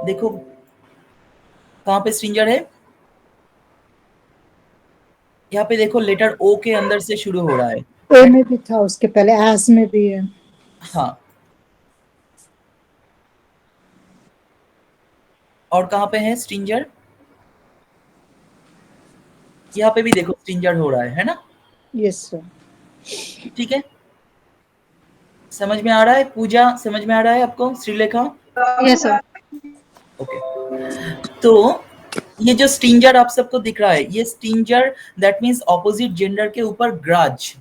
देखो कहाँ पे स्ट्रिंजर है, यहाँ पे देखो लेटर ओ के अंदर से शुरू हो रहा है। ओ में भी था, उसके पहले एस में भी है। हाँ, और कहाँ पे है स्ट्रिंजर, यहाँ पे भी देखो स्ट्रिंजर हो रहा है ना। Yes sir. ठीक है, समझ में आ रहा है पूजा, समझ में आ रहा है आपको श्रीलेखा? Yes sir. ओके, तो ये जो स्टिंजर आप सबको दिख रहा है, ये स्टिंजर दैट मीन्स ऑपोजिट जेंडर के ऊपर ग्राज।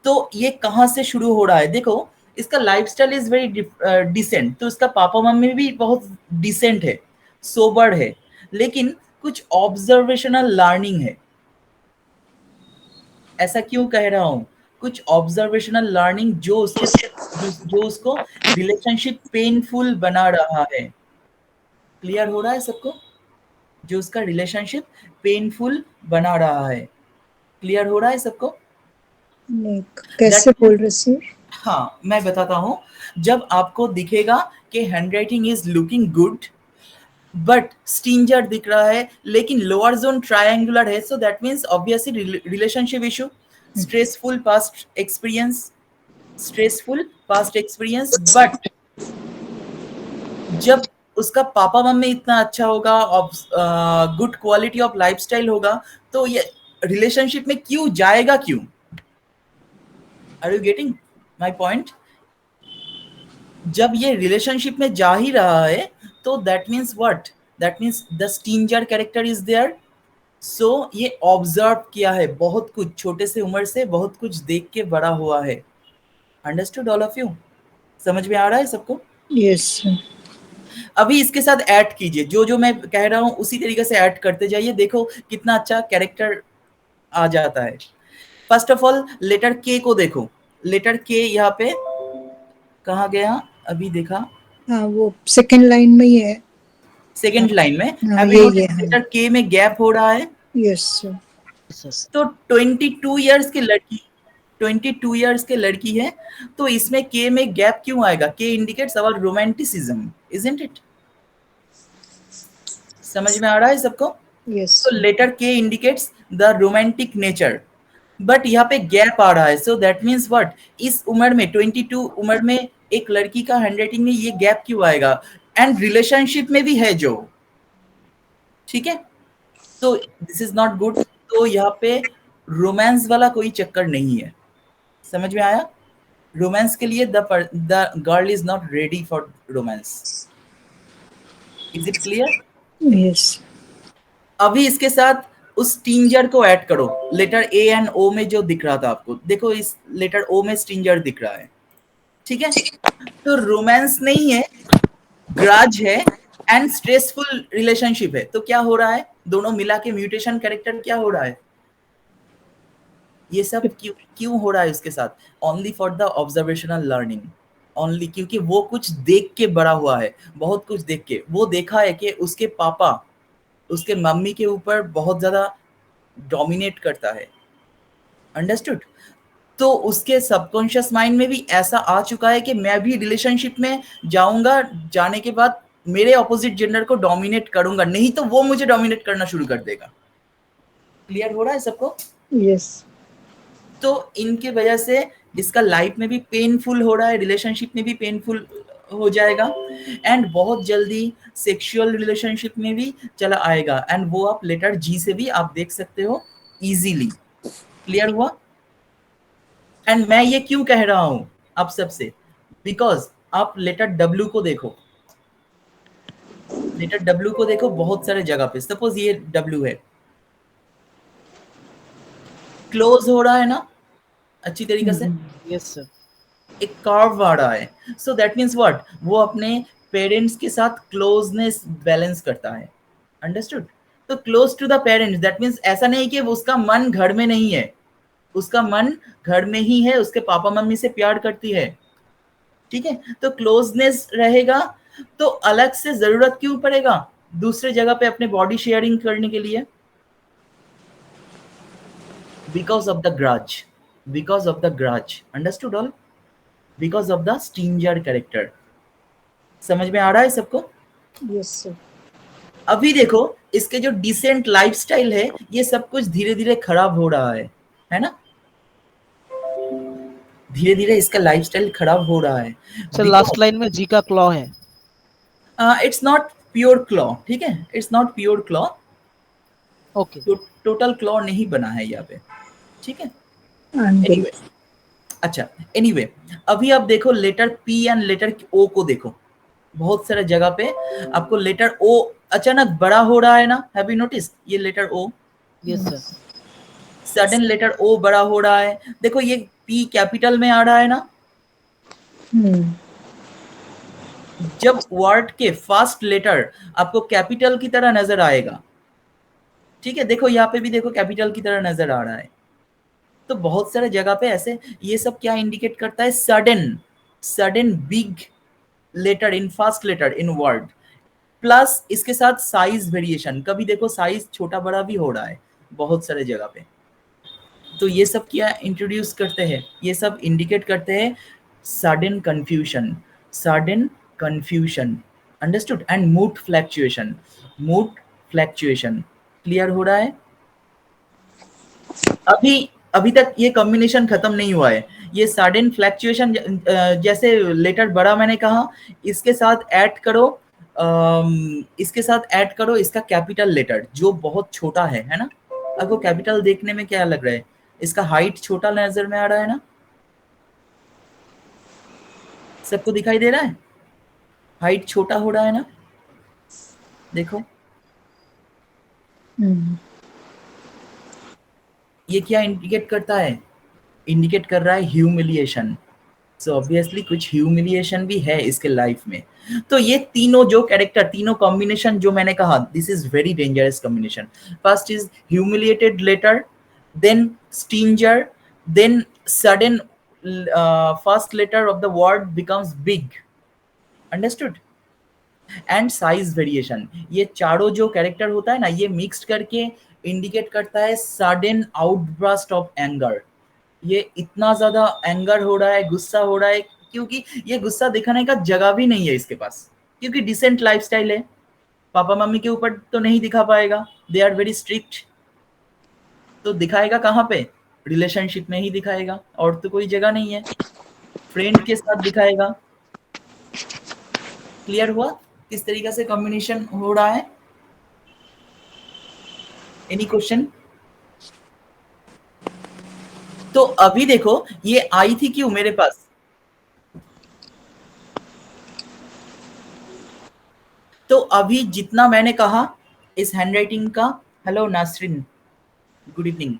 तो ये कहाँ से शुरू हो रहा है, देखो इसका लाइफस्टाइल इज वेरी डिसेंट, तो इसका पापा मम्मी भी बहुत डिसेंट है, सोबर है, लेकिन कुछ ऑब्जर्वेशनल लर्निंग है। ऐसा क्यों कह रहा हूँ, कुछ ऑब्जर्वेशनल लर्निंग जो उसको रिलेशनशिप पेनफुल बना रहा है। क्लियर हो रहा है सबको, जो उसका रिलेशनशिप पेनफुल बना रहा है, क्लियर हो रहा है सबको? नहीं, दैट कैसे बोल रहे सर? हाँ, मैं बताता हूँ। जब आपको दिखेगा कि handwriting is looking good but stinger दिख रहा है लेकिन लोअर जोन ट्रायंगुलर है, so that means obviously relationship issue, stressful past experience, stressful past experience. But जब उसका पापा मम्मी इतना अच्छा होगा, गुड क्वालिटी ऑफ लाइफस्टाइल होगा, तो ये रिलेशनशिप में क्यों जाएगा, क्यों? Are you getting my point? जब ये रिलेशनशिप में जा ही रहा है तो that means what, that means the stinger character is there. So ये ऑब्जर्व किया है बहुत कुछ, छोटे से उम्र से बहुत कुछ देख के बड़ा हुआ है। Understood all of you? समझ में आ रहा है सबको? Yes sir. अभी इसके साथ ऐड कीजिए, जो जो मैं कह रहा हूँ उसी तरीके से ऐड करते जाइए, देखो कितना अच्छा कैरेक्टर आ जाता है। फर्स्ट ऑफ ऑल लेटर के को देखो, लेटर के यहाँ पे कहाँ गया, अभी देखा हाँ, वो सेकंड लाइन में ही है। हाँ, सेकेंड लाइन में। हाँ, हैव यू यही नोटिस है, हाँ। लेटर के में गैप हो रहा है? Yes sir. तो 22 इयर्स की लड़की, 22 इयर्स के लड़की है, तो इसमें के में गैप क्यों आएगा? के indicates our romanticism, isn't it? समझ में आ रहा है सबको? यस तो सर। लेटर के indicates the romantic nature, but यहाँ पे गैप आ रहा है, सो दैट मीन्स व्हाट, इस उम्र में 22 उम्र में एक लड़की का हैंडराइटिंग में ये गैप क्यों आएगा? एंड रिलेशनशिप में भी है जो, ठीक है, तो दिस इज नॉट गुड। तो यहाँ पे रोमांस वाला कोई चक्कर नहीं है, समझ में आया? रोमांस के लिए the girl is not ready for romance. Is it clear? Yes. अभी इसके साथ उस स्टिंजर को ऐड करो, लेटर ए एंड ओ में जो दिख रहा था आपको, देखो इस लेटर ओ में स्टिंजर दिख रहा है, ठीक है? तो रोमांस नहीं है, ग्राज है, एंड स्ट्रेसफुल रिलेशनशिप है। तो क्या हो रहा है, दोनों मिला के म्यूटेशन कैरेक्टर क्या हो रहा है? ये सब क्यों क्यों हो रहा है उसके साथ? Only for the observational learning, only क्योंकि वो कुछ देख के बड़ा हुआ है, बहुत कुछ देख के वो देखा है कि उसके पापा उसके मम्मी के ऊपर बहुत ज्यादा डोमिनेट करता है। अंडरस्टूड? तो उसके सबकॉन्शियस माइंड में भी ऐसा आ चुका है कि मैं भी रिलेशनशिप में जाऊंगा, जाने के बाद मेरे ऑपोजिट जेंडर को डोमिनेट करूंगा, नहीं तो वो मुझे डोमिनेट करना शुरू कर देगा। क्लियर हो रहा है सबको? यस। तो इनके वजह से इसका लाइफ में भी पेनफुल हो रहा है, रिलेशनशिप में भी पेनफुल हो जाएगा, एंड बहुत जल्दी सेक्सुअल रिलेशनशिप में भी चला आएगा, एंड वो आप लेटर जी से भी आप देख सकते हो इजीली। क्लियर हुआ? एंड मैं ये क्यों कह रहा हूं आप सबसे, बिकॉज आप लेटर डब्ल्यू को देखो, लेटर डब्ल्यू को देखो बहुत सारे जगह पे, सपोज ये डब्ल्यू है, क्लोज हो रहा है ना अच्छी तरीके से, यस सर। एक कर्व आ रहा है, सो दैट मीन्स व्हाट, वो अपने पेरेंट्स के साथ क्लोजनेस बैलेंस करता है। अंडरस्टूड? तो close to the parents that means ऐसा नहीं कि उसका मन घर में नहीं है, उसका मन घर में ही है, उसके पापा मम्मी से प्यार करती है, ठीक है? तो क्लोजनेस रहेगा, तो अलग से जरूरत क्यों पड़ेगा दूसरे जगह पे अपने बॉडी शेयरिंग करने के लिए? Because of the grudge, because of the grudge. Understood all? Because of the stinger character. समझ में आ रहा है सबको? Yes sir. अभी देखो इसके जो डिसेंट लाइफस्टाइल है ये सब कुछ धीरे धीरे खराब हो रहा है ना? धीरे धीरे इसका लाइफस्टाइल खराब हो रहा है सर बिकॉज लास्ट लाइन में जी का क्लॉ है। इट्स नॉट प्योर क्लॉ, ठीक है, it's not pure claw, okay. Total claw नहीं बना है यहाँ पे, ठीक है। एंगल। एनीवे अच्छा, एनीवे अभी आप देखो लेटर पी एंड लेटर ओ को देखो, बहुत सारे जगह पे आपको लेटर ओ अचानक बड़ा हो रहा है ना, हैव यू नोटिस ये letter o yes sir. Sudden letter o बड़ा हो रहा है, देखो ये पी कैपिटल में आ रहा है ना, जब वर्ड के फर्स्ट लेटर आपको कैपिटल की तरह नजर आएगा, ठीक है, देखो यहाँ पे भी देखो कैपिटल की तरह नजर आ रहा है, तो बहुत सारे जगह पे ऐसे ये सब क्या इंडिकेट करता है, sudden sudden big letter in first letter in word, plus इसके साथ साइज वेरिएशन, कभी देखो साइज छोटा बड़ा भी हो रहा है बहुत सारे जगह पे, तो ये सब क्या इंट्रोड्यूस करते हैं, ये सब इंडिकेट करते हैं sudden confusion, sudden confusion, understood, and mood fluctuation, mood fluctuation, clear हो रहा है? अभी अभी तक ये कॉम्बिनेशन खत्म नहीं हुआ है, ये सडन फ्लैक्चुएशन जैसे लेटर बड़ा मैंने कहा, इसके साथ ऐड करो इसके साथ ऐड करो इसका कैपिटल लेटर जो बहुत छोटा है ना, आपको कैपिटल देखने में क्या लग रहा है, इसका हाइट छोटा नजर में आ रहा है ना, सबको दिखाई दे रहा है, हाइट छोटा हो रहा है ना, देखो ये क्या इंडिकेट करता है, इंडिकेट कर रहा है ह्यूमिलिएशन, सो ऑब्वियसली कुछ ह्यूमिलिएशन भी है इसके लाइफ में, तो ये तीनों जो कैरेक्टर, तीनों कॉम्बिनेशन जो मैंने कहा, this is very dangerous combination, first is humiliated letter, then stinger, then sudden first letter of the word becomes big, understood, and size variation, ये चारों जो कैरेक्टर होता है ना, ये मिक्स्ड करके इंडिकेट करता है सडन आउटब्रस्ट ऑफ एंगर, ये इतना ज्यादा एंगर हो रहा है, गुस्सा हो रहा है, क्योंकि ये गुस्सा दिखाने का जगह भी नहीं है इसके पास, क्योंकि डिसेंट लाइफस्टाइल है, पापा मम्मी के ऊपर तो नहीं दिखा पाएगा, दे आर वेरी स्ट्रिक्ट, तो दिखाएगा कहाँ पे, रिलेशनशिप में ही दिखाएगा, और तो कोई जगह नहीं है, फ्रेंड के साथ दिखाएगा, क्लियर हुआ किस तरीके से कॉम्बिनेशन हो रहा है? Any question? तो अभी देखो ये आई थी क्यों मेरे पास, तो अभी जितना मैंने कहा इस हैंडराइटिंग का, हेलो नासरीन, गुड इवनिंग,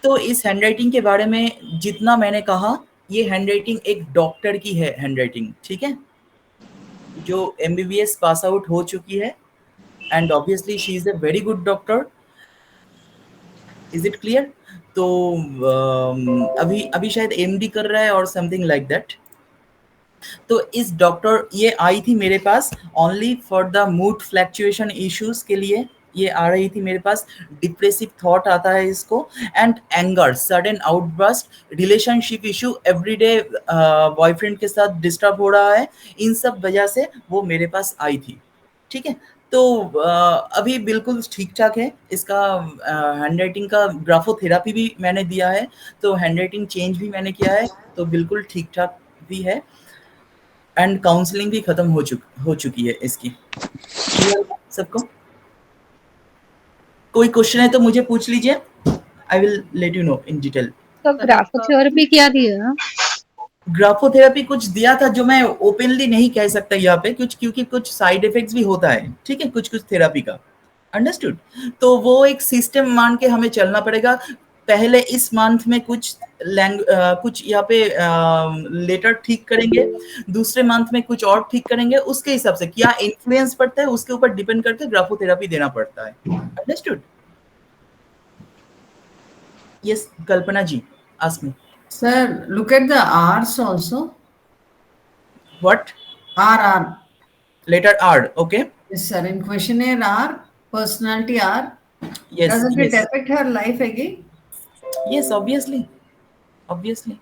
तो इस हैंडराइटिंग के बारे में जितना मैंने कहा, ये हैंडराइटिंग एक डॉक्टर की है हैंडराइटिंग, ठीक है, जो एमबीबीएस पास आउट हो चुकी है, and obviously she is a very good doctor, is it clear? तो अभी अभी शायद एमडी कर रहा है और समथिंग लाइक दैट, तो इस डॉक्टर ये आई थी मेरे पास only for the mood fluctuation issues के लिए, ये आ रही थी मेरे पास, डिप्रेसिव थॉट आता है इसको, and anger, sudden outburst, relationship issue, everyday boyfriend के साथ डिस्टर्ब हो रहा है, इन सब वजह से वो मेरे पास आई थी, ठीक है, तो अभी बिल्कुल ठीक ठाक है इसका, हैंडराइटिंग का ग्राफोथेरापी भी मैंने दिया है, तो हैंडराइटिंग चेंज भी मैंने किया है, तो बिल्कुल ठीक ठाक भी है, एंड काउंसलिंग भी खत्म हो चुकी है इसकी, क्लियर सबको? कोई क्वेश्चन है तो मुझे पूछ लीजिए, I will let you know in detail. तो ग्राफोथेरेपी क्या दिया? ग्राफोथेरेपी कुछ दिया था जो मैं ओपनली नहीं कह सकता यहाँ पे, कुछ क्योंकि कुछ साइड इफेक्ट्स भी होता है, ठीक है, कुछ कुछ थेरेपी का, अंडरस्टूड, तो वो एक सिस्टम मान के हमें चलना पड़ेगा, पहले इस मंथ में कुछ कुछ यहाँ पे लेटर ठीक करेंगे, दूसरे मंथ में कुछ और ठीक करेंगे, उसके हिसाब से क्या इन्फ्लुएंस पड़ता है उसके ऊपर डिपेंड करके ग्राफोथेरेपी देना पड़ता है, understood? Yes Kalpana ji, ask me. Sir, look at the R's also. What? R. Letter R, okay, Yes, sir. In questionnaire R, personality R. Yes Doesn't it yes affect her life again? Yes, obviously obviously,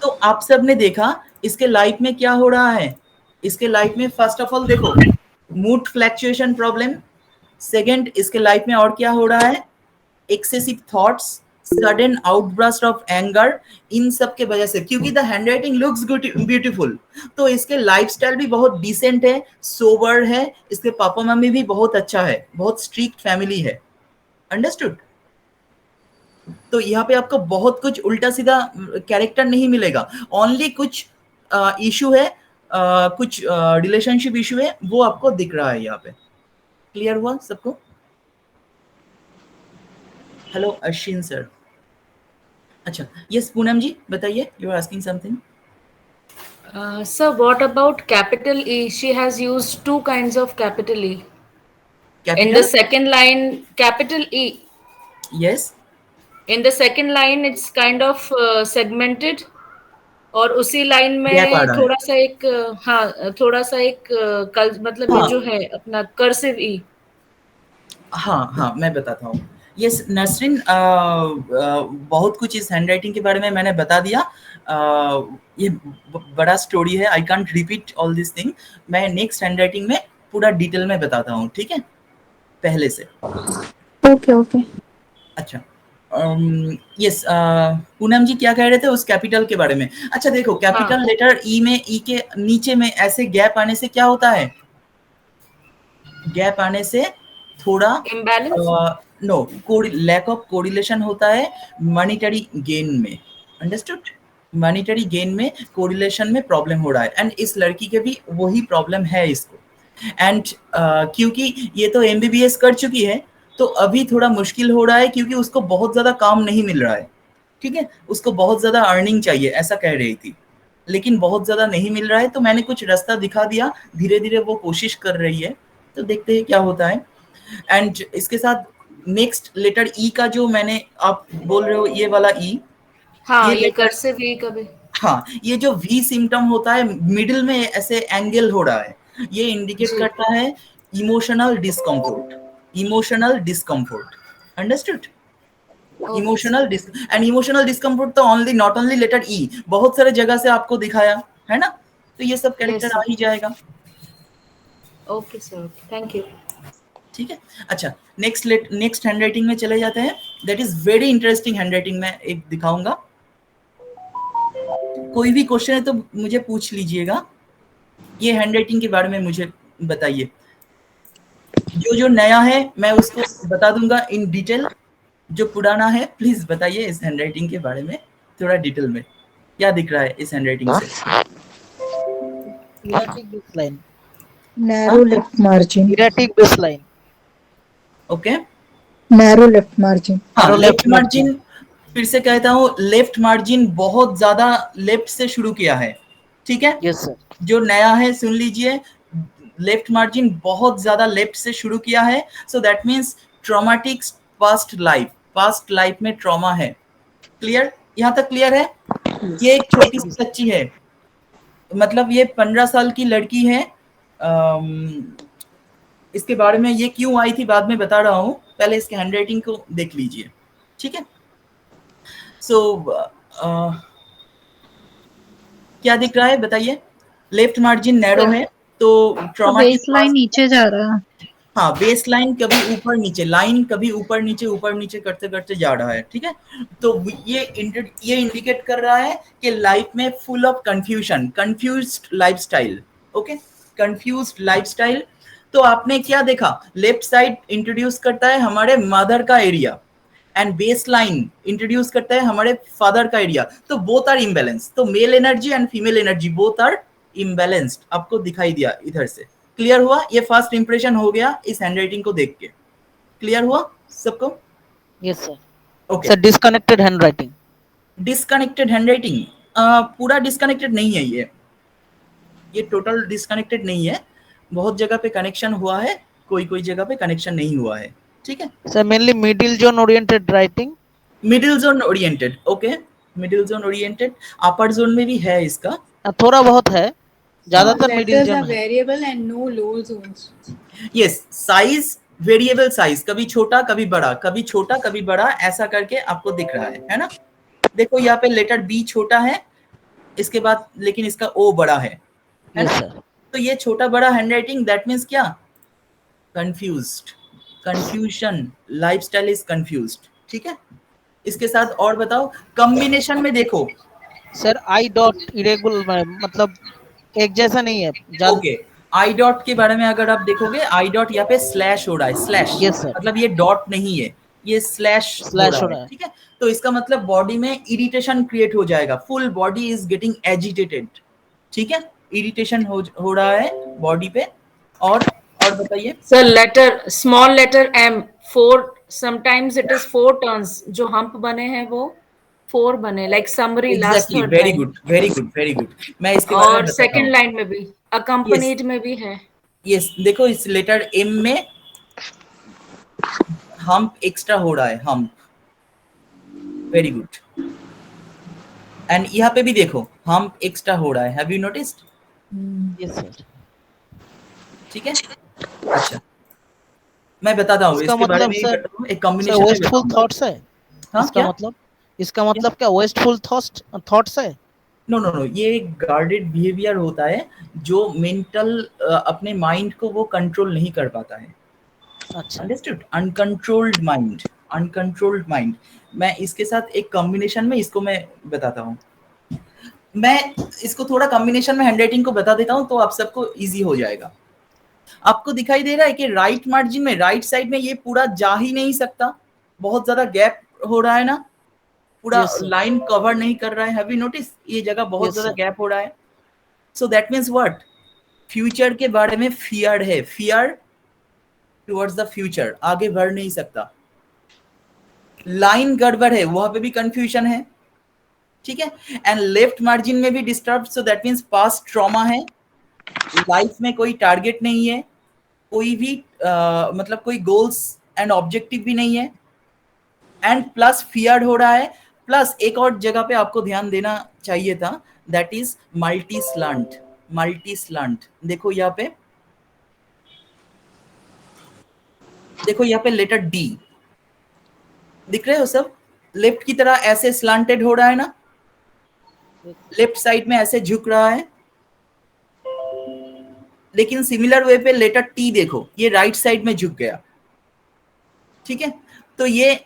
तो आप सब ने देखा इसके life में क्या हो रहा है, इसके लाइफ में फर्स्ट ऑफ ऑल देखो मूड फ्लैक्चुएशन प्रॉब्लम, सेकंड इसके लाइफ में और क्या हो रहा है, excessive thoughts, sudden outburst of anger, इन सब के वजह से, क्योंकि द हैंडराइटिंग लुक्स ब्यूटीफुल, तो इसके लाइफस्टाइल भी बहुत डिसेंट है, सोबर है, इसके पापा मम्मी भी बहुत अच्छा है, बहुत स्ट्रिक्ट फैमिली है, अंडरस्टूड। तो यहाँ पे आपको बहुत कुछ उल्टा सीधा कैरेक्टर नहीं मिलेगा, ओनली कुछ इशू है, कुछ रिलेशनशिप इशू है, वो आपको दिख रहा है यहाँ पे। क्लियर हुआ सबको? Hello Ashwin sir. अच्छा यस पूनम जी बताइए, you are asking something. Sir, what about capital E? She has used two kinds of capital E. In the capital second line, capital E. Yes, In the second line, it's kind of segmented. और उसी line gap आ में रहा है। थोड़ा सा एक हाँ थोड़ा सा एक मतलब ये हाँ। जो है अपना कर्सिव ई। हाँ हाँ मैं बताता हूँ। यस नसरीन, बहुत कुछ इस हैंडराइटिंग के बारे में मैंने बता दिया। ये बड़ा स्टोरी है, I can't repeat all this thing. मैं नेक्स्ट हैंडराइटिंग में पूरा डिटेल में बताता हूँ, ठीक है, पहले से। Okay okay. अच्छा यस पूनम जी क्या कह रहे थे उस कैपिटल के बारे में? अच्छा देखो कैपिटल लेटर ई में, ई के नीचे में ऐसे गैप आने से क्या होता है, गैप आने से थोड़ा नो लैक ऑफ कोरिलेशन होता है मॉनिटरी गेन में, अंडरस्टूड। मॉनिटरी गेन में कोरिलेशन में प्रॉब्लम हो रहा है, एंड इस लड़की के भी वही प्रॉब्लम है इसको। एंड क्योंकि ये तो एमबीबीएस कर चुकी है तो अभी थोड़ा मुश्किल हो रहा है, क्योंकि उसको बहुत ज्यादा काम नहीं मिल रहा है, ठीक है, उसको बहुत ज्यादा अर्निंग चाहिए ऐसा कह रही थी, लेकिन बहुत ज्यादा नहीं मिल रहा है, तो मैंने कुछ रास्ता दिखा दिया, धीरे धीरे वो कोशिश कर रही है, तो देखते हैं क्या होता है। एंड इसके साथ नेक्स्ट लेटर ई का जो मैंने, आप बोल रहे हो ये वाला ई, हाँ ये letter- कर्सिव ई का भी। हाँ ये जो वी सिम्टम होता है मिडिल में ऐसे एंगल हो रहा है, ये इंडिकेट करता है emotional discomfort, emotional discomfort, understood. Emotional and emotional discomfort तो only not only letter e, बहुत सारे जगह से आपको दिखाया है ना, तो ये सब कैरेक्टर आ ही जाएगा। Okay sir, thank you. ठीक है। अच्छा नेक्स्ट हैंडराइटिंग में चले जाते हैं, that is very interesting handwriting, मैं एक दिखाऊंगा। कोई भी क्वेश्चन है तो मुझे पूछ लीजिएगा, ये हैंडराइटिंग के बारे में मुझे बताइए, जो नया है मैं उसको बता दूंगा इन डिटेल, जो पुराना है प्लीज बताइए इस हैंडराइटिंग के बारे में थोड़ा डिटेल में, क्या दिख रहा है इस हैंडराइटिंग से? Erratic baseline. Narrow left margin. Erratic baseline. Okay Narrow left margin. हाँ लेफ्ट मार्जिन, फिर से कहता हूँ लेफ्ट मार्जिन बहुत ज्यादा लेफ्ट से शुरू किया है, ठीक है। Yes sir. जो नया है सुन लीजिए, लेफ्ट मार्जिन बहुत ज्यादा लेफ्ट से शुरू किया है, so that means traumatic past life में ट्रॉमा है। क्लियर, यहाँ तक क्लियर है? ये एक छोटी सी सच्ची है, मतलब ये 15 साल की लड़की है, इसके बारे में ये क्यों आई थी बाद में बता रहा हूँ, पहले इसके हैंडराइटिंग को देख लीजिए, ठीक है। सो क्या दिख रहा है बताइए? लेफ्ट मार्जिन नैरो है तो ट्रॉमेटिक बेसलाइन नीचे जा रहा है। हाँ बेस लाइन कभी ऊपर नीचे, लाइन कभी ऊपर नीचे करते करते जा रहा है, ठीक है। तो ये इंडिकेट कर रहा है कि लाइफ में full of confusion, confused lifestyle, okay, confused lifestyle. तो आपने क्या देखा, लेफ्ट साइड इंट्रोड्यूस करता है हमारे मदर का area and base line introduce करता है हमारे फादर का एरिया, तो बोथ आर इम्बैलेंस, तो male energy and female energy both are imbalanced, आपको दिखाई दिया इधर से। क्लियर हुआ? ये फर्स्ट इंप्रेशन हो गया इस हैंडराइटिंग को देख के। क्लियर हुआ सबको? Yes sir. Okay Sir disconnected handwriting. Disconnected handwriting, पूरा डिस्कनेक्टेड नहीं है, ये टोटल डिस्कनेक्टेड नहीं है, बहुत जगह पे कनेक्शन हुआ है, कोई जगह पे कनेक्शन नहीं हुआ है, ठीक है। Sir mainly middle zone oriented writing. Middle zone oriented, okay, middle zone oriented, अपर जोन में भी है इसका, थोड़ा बहुत है, ज्यादातर मिडिल Letters जोन are है। variable and no low zones. Yes size variable size, कभी छोटा कभी बड़ा, कभी छोटा कभी बड़ा, ऐसा करके आपको दिख रहा है ना। देखो यहाँ पे लेटर बी छोटा है, इसके बाद लेकिन इसका ओ बड़ा है Yes ना? sir. तो ये छोटा बड़ा हैंडराइटिंग, दैट मीन्स क्या? Confused, confusion, lifestyle is confused. ठीक है, इसके साथ और बताओ, कॉम्बिनेशन में देखो। सर आई डॉट इरेगुलर मतलब एक जैसा नहीं है ज्यादा। ओके, आई डॉट के बारे में अगर आप देखोगे, आई डॉट यहाँ पे स्लैश हो रहा है, स्लैश यस सर, मतलब ये डॉट नहीं है, ये स्लैश हो स्लैश रहा हो है। रहा है। ठीक है, तो इसका मतलब बॉडी में इरिटेशन क्रिएट हो जाएगा, full body is getting agitated. ठीक है, इरिटेशन हो रहा है बॉडी पे। और बताइए। Sir letter small letter M, 4 sometimes it is 4 turns, जो hump बने हैं वो 4 बने, like summary last exactly, third very line। Good, very good, very good. मैं इसके बारे में और बताता सेकंड हूँ। लाइन में भी यस, accompanied में भी है। यस, देखो इस लेटर एम में हम्प एक्स्ट्रा हो रहा है, हम्प, वेरी गुड। एंड यहाँ पे भी देखो हम्प एक्स्ट्रा हो रहा है, have you noticed? Yes sir. ठीक है, अच्छा मैं बताता हूँ इसका इसके बारे मतलब में ही सर, बताता हूँ, एक सर कॉम्बिनेशन में वेस्टफुल बताऊंगा। थॉट्स है। हाँ इसका क्या? मतलब, इसका क्या? मतलब क्या वेस्टफुल थॉट्स है? नो नो नो, ये एक गार्डेड बिहेवियर होता है जो मेंटल अपने माइंड को वो कंट्रोल नहीं कर पाता है। अच्छा understood? Uncontrolled mind, uncontrolled mind. मैं इसके साथ एक कॉम्बिनेशन में इसको मैं बताता हूँ। मैं इसको थोड़ा कॉम्बिनेशन में हैंडराइटिंग को बता देता हूँ तो आप सबको इजी हो जाएगा। आपको दिखाई दे रहा है कि राइट मार्जिन में, राइट साइड में ये पूरा जा ही नहीं सकता, बहुत ज्यादा गैप हो रहा है ना, पूरा यस सर, लाइन कवर नहीं कर रहा है। हैव यू नोटिस ये जगह बहुत यस ज्यादा सर, गैप हो रहा है? So that means what? Future के बारे में फियर है, फियर टुवर्ड्स द फ्यूचर, आगे बढ़ नहीं सकता। लाइन गड़बड़ है, वहां पे भी कंफ्यूजन है। ठीक है, एंड लेफ्ट मार्जिन में भी disturb, so that means past trauma है, लाइफ में कोई टारगेट नहीं है, कोई भी मतलब कोई गोल्स एंड ऑब्जेक्टिव भी नहीं है, एंड प्लस फियर हो रहा है। प्लस एक और जगह पे आपको ध्यान देना चाहिए था, that is multi slant, multi slant. देखो यहाँ पे, देखो यहाँ पे लेटर डी दिख रहे हो सब, लेफ्ट की तरह ऐसे स्लांटेड हो रहा है ना, लेफ्ट साइड में ऐसे झुक रहा है। लेकिन सिमिलर वे पे लेटर टी देखो, ये राइट साइड में झुक गया। ठीक है, तो ये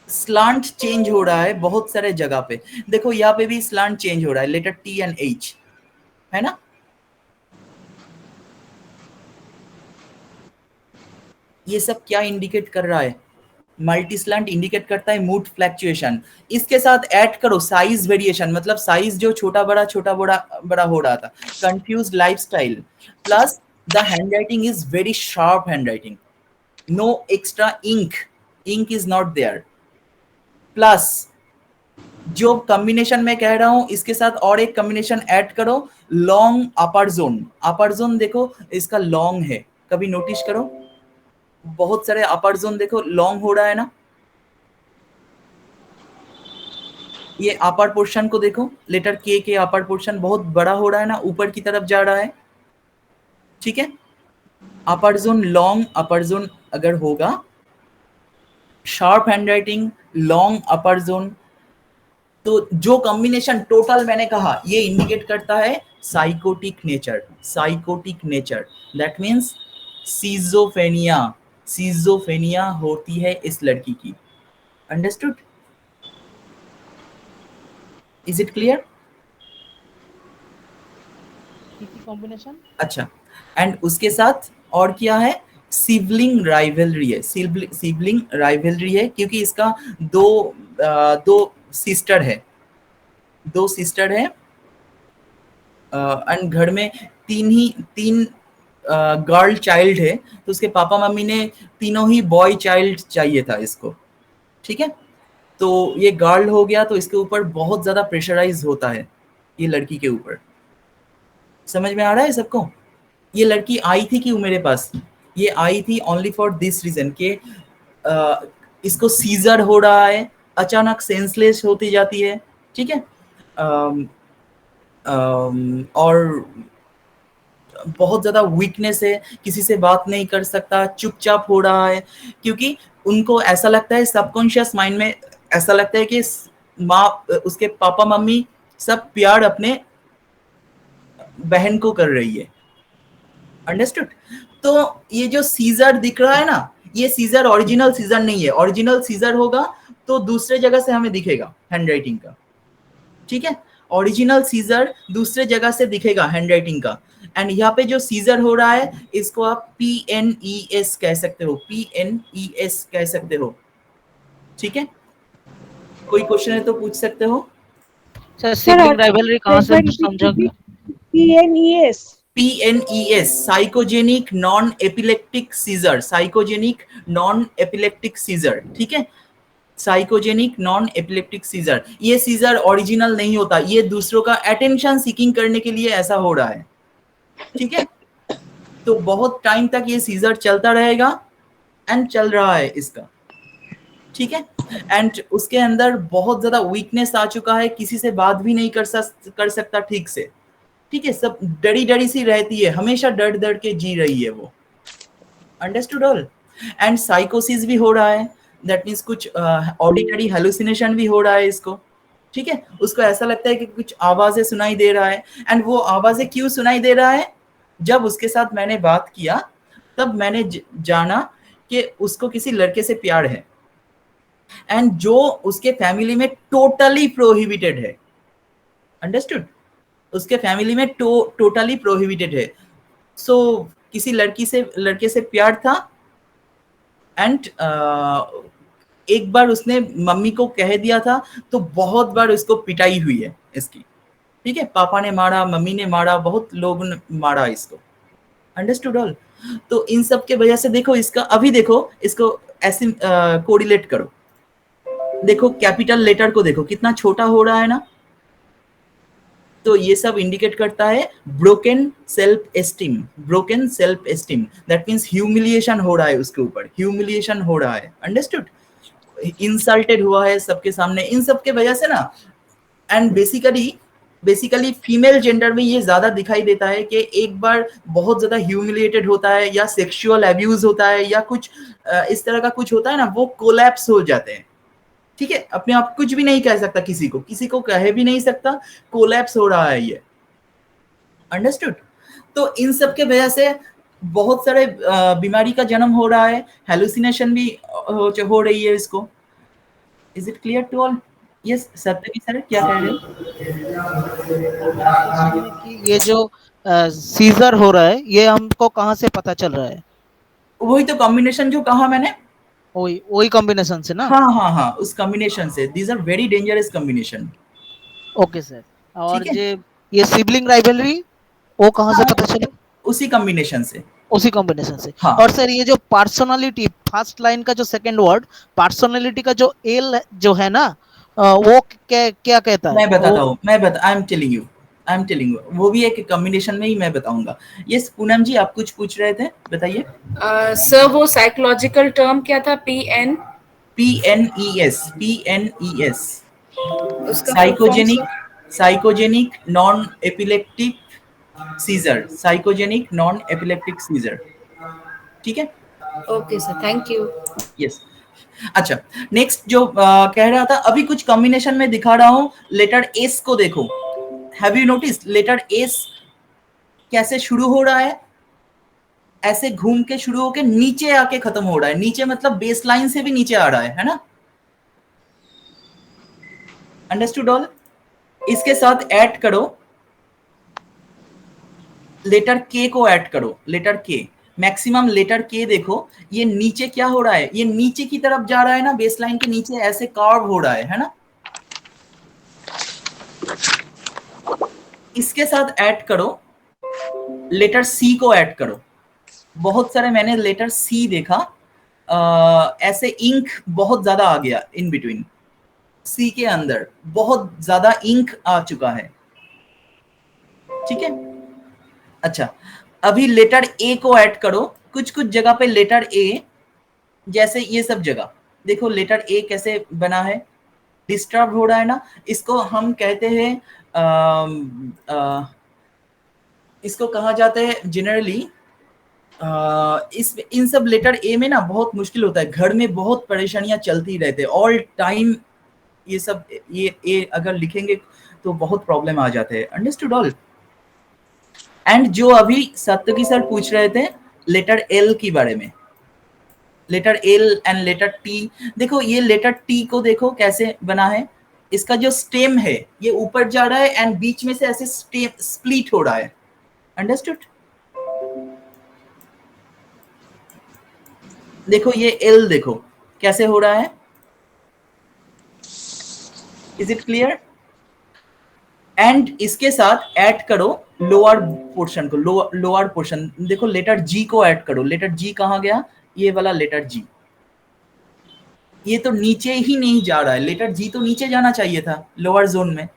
स्लांट चेंज हो रहा है बहुत सारे जगह पे। देखो यहाँ पे भी स्लांट चेंज हो रहा है, लेटर टी एंड एच, है ना? ये सब क्या इंडिकेट कर रहा है? मल्टी स्लांट इंडिकेट करता है मूड फ्लैक्चुएशन। इसके साथ ऐड करो साइज वेरिएशन, मतलब साइज जो छोटा बड़ा बड़ा हो रहा था, confuse lifestyle, plus the handwriting is very sharp handwriting, no extra ink, ink is not there, plus जो कॉम्बिनेशन में कह रहा हूं इसके साथ और एक कॉम्बिनेशन ऐड करो, long upper zone. Upper zone देखो इसका लॉन्ग है, कभी नोटिस करो, बहुत सारे अपर जोन देखो लॉन्ग हो रहा है ना। ये अपर पोर्शन को देखो, लेटर के अपर पोर्शन बहुत बड़ा हो रहा है ना, ऊपर की तरफ जा रहा है। ठीक है, upper zone, long upper zone अगर होगा, sharp handwriting, long upper zone, तो जो कॉम्बिनेशन टोटल मैंने कहा ये इंडिकेट करता है psychotic nature, psychotic nature. That means schizophrenia, schizophrenia होती है इस लड़की की। Understood? Is it clear? Combination. अच्छा, एंड उसके साथ और क्या है? सिबलिंग राइवलरी है, सिबलिंग राइवलरी है, क्योंकि इसका दो सिस्टर है, दो सिस्टर है, एंड घर में तीन गर्ल चाइल्ड है, तो उसके पापा मम्मी ने तीनों ही बॉय चाइल्ड चाहिए था इसको। ठीक है, तो ये गर्ल हो गया तो इसके ऊपर बहुत ज्यादा प्रेशराइज होता है, ये लड़की के ऊपर। समझ में आ रहा है सबको? ये लड़की आई थी क्यों मेरे पास? ये आई थी ओनली फॉर दिस रीजन के इसको सीजर हो रहा है, अचानक सेंसलेस होती जाती है। ठीक है, और बहुत ज्यादा वीकनेस है, किसी से बात नहीं कर सकता, चुपचाप हो रहा है, क्योंकि उनको ऐसा लगता है, सबकॉन्शियस माइंड में ऐसा लगता है कि माँ, उसके पापा मम्मी सब प्यार अपने बहन को कर रही है। अंडरस्टूड? तो ये जो सीजर दिख रहा है ना, ये सीजर ओरिजिनल सीजर नहीं है। ओरिजिनल सीजर होगा तो दूसरे जगह से हमें दिखेगा हैंडराइटिंग का, ठीक है? ओरिजिनल सीजर दूसरे जगह से दिखेगा हैंडराइटिंग का। एंड यहाँ पे जो सीजर हो रहा है इसको आप PNES कह सकते हो, PNES कह सकते हो, ठीक है? कोई क्वेश्चन है तो पूछ सकते हो। सर सिबलिंग राइवलरी कहाँ से समझा? PNES PNES psychogenic non epileptic seizure, psychogenic non epileptic seizure, ठीक है? Psychogenic non epileptic seizure. ये सीजर ओरिजिनल नहीं होता, ये दूसरों का अटेंशन सीकिंग करने के लिए ऐसा हो रहा है, ठीक है? तो बहुत टाइम तक ये सीजर चलता रहेगा एंड चल रहा है इसका, ठीक है? एंड उसके अंदर बहुत ज्यादा वीकनेस आ चुका है, किसी से बात भी नहीं कर सकता ठीक से, ठीक है? सब डरी डरी सी रहती है, हमेशा डर डर के जी रही है वो। Understood all? एंड साइकोसिस भी हो रहा है, दैट मीन्स कुछ ऑडिटरी हेलुसिनेशन भी हो रहा है इसको, ठीक है? उसको ऐसा लगता है कि कुछ आवाजें सुनाई दे रहा है। एंड वो आवाजें क्यों सुनाई दे रहा है? जब उसके साथ मैंने बात किया तब मैंने जाना कि उसको किसी लड़के से प्यार है, एंड जो उसके फैमिली में टोटली प्रोहिबिटेड है। अंडरस्टूड? उसके फैमिली में टोटली प्रोहिबिटेड है। सो किसी लड़के से प्यार था एंड एक बार उसने मम्मी को कह दिया था, तो बहुत बार उसको पिटाई हुई है इसकी, ठीक है? पापा ने मारा, मम्मी ने मारा, बहुत लोगों ने मारा इसको। Understood all? तो इन सब के वजह से देखो इसका, अभी देखो इसको ऐसे कोरिलेट करो, देखो कैपिटल लेटर को देखो कितना छोटा हो रहा है ना, तो ये सब इंडिकेट करता है broken self esteem, broken self esteem, that means humiliation हो रहा है उसके ऊपर, ह्यूमिलिएशन हो रहा है। अंडरस्टूड? इंसल्टेड हुआ है सबके सामने, इन सब के वजह से ना। एंड बेसिकली फीमेल जेंडर में ये ज्यादा दिखाई देता है कि एक बार बहुत ज्यादा ह्यूमिलिएटेड होता है या सेक्सुअल अब्यूज होता है या कुछ इस तरह का कुछ होता है ना, वो कोलैप्स हो जाते हैं, ठीक है? अपने आप कुछ भी नहीं कह सकता, किसी को कह भी नहीं सकता, कोलैप्स हो रहा है ये। अंडरस्टूड? तो इन सब के वजह से बहुत सारे बीमारी का जन्म हो रहा है, हेलुसिनेशन भी हो रही है इसको। Is it clear to all? Yes सत्यवी सर, क्या कह रहे हो? ये जो सीजर हो रहा है ये हमको कहाँ से पता चल रहा है? वही तो कॉम्बिनेशन जो कहा मैंने, वही कॉम्बिनेशन से ना? हाँ, उस कॉम्बिनेशन से। These are very dangerous combination. Okay sir. और ये सिबलिंग राइवलरी वो कहाँ से पता चले? उसी कॉम्बिनेशन से, उसी कॉम्बिनेशन से। हाँ। और सर ये जो पर्सनालिटी, फर्स्ट लाइन का जो सेकंड वर्ड पर्सनालिटी का जो एल जो है ना, वो क्या कहता है? मैं बताता हूँ, आई एम टेलिंग यू, वो भी एक कॉम्बिनेशन में ही मैं बताऊंगा। यस पूनम जी, आप कुछ पूछ रहे थे, बताइए। सर वो साइकोलॉजिकल टर्म क्या था? PNES psychogenic non epileptic seizure, psychogenic non epileptic seizure, ठीक है? Okay sir, thank you. Yes. अच्छा, नेक्स्ट जो कह रहा था, अभी कुछ कॉम्बिनेशन में दिखा रहा हूं। लेटर एस को देखो, have you notice letter S कैसे शुरू हो रहा है? ऐसे घूम के शुरू होके नीचे आके खत्म हो रहा है। नीचे मतलब बेस लाइन से भी नीचे आ रहा है ना? Understood all? इसके साथ ऐड करो लेटर के को, ऐड करो लेटर के, मैक्सिमम लेटर के देखो, ये नीचे क्या हो रहा है? ये नीचे की तरफ जा रहा है ना, बेसलाइन के नीचे ऐसे कार्व हो रहा है ना? इसके साथ ऐड करो लेटर सी को, ऐड करो। बहुत सारे मैंने लेटर सी देखा, ऐसे इंक बहुत ज्यादा आ गया इन बिटवीन, सी के अंदर बहुत ज्यादा इंक आ चुका है, ठीक है? अच्छा, अभी लेटर ए को ऐड करो। कुछ कुछ जगह पे लेटर ए, जैसे ये सब जगह देखो लेटर ए कैसे बना है, डिस्टर्ब हो रहा है ना? इसको हम कहते हैं इसको कहा जाता है जनरली, इन सब लेटर ए में ना बहुत मुश्किल होता है, घर में बहुत परेशानियां चलती रहते हैं ऑल टाइम। ये सब ये ए अगर लिखेंगे तो बहुत प्रॉब्लम आ जाते हैं। Understood all? एंड जो अभी सत्यकी सर पूछ रहे थे लेटर एल के बारे में, letter L and letter T, देखो ये लेटर टी को देखो कैसे बना है, इसका जो स्टेम है ये ऊपर जा रहा है एंड बीच में से ऐसे स्टेम स्प्लिट हो रहा है, अंडरस्टूड। देखो ये एल देखो कैसे हो रहा है, इज इट क्लियर। एंड इसके साथ ऐड करो लोअर पोर्शन को, लोअर पोर्शन देखो, लेटर जी को ऐड करो, लेटर जी कहाँ गया, ये वाला लेटर जी, ये तो नीचे ही नहीं जा रहा है, लेटर जी तो नीचे जाना चाहिए था लोअर जोन में,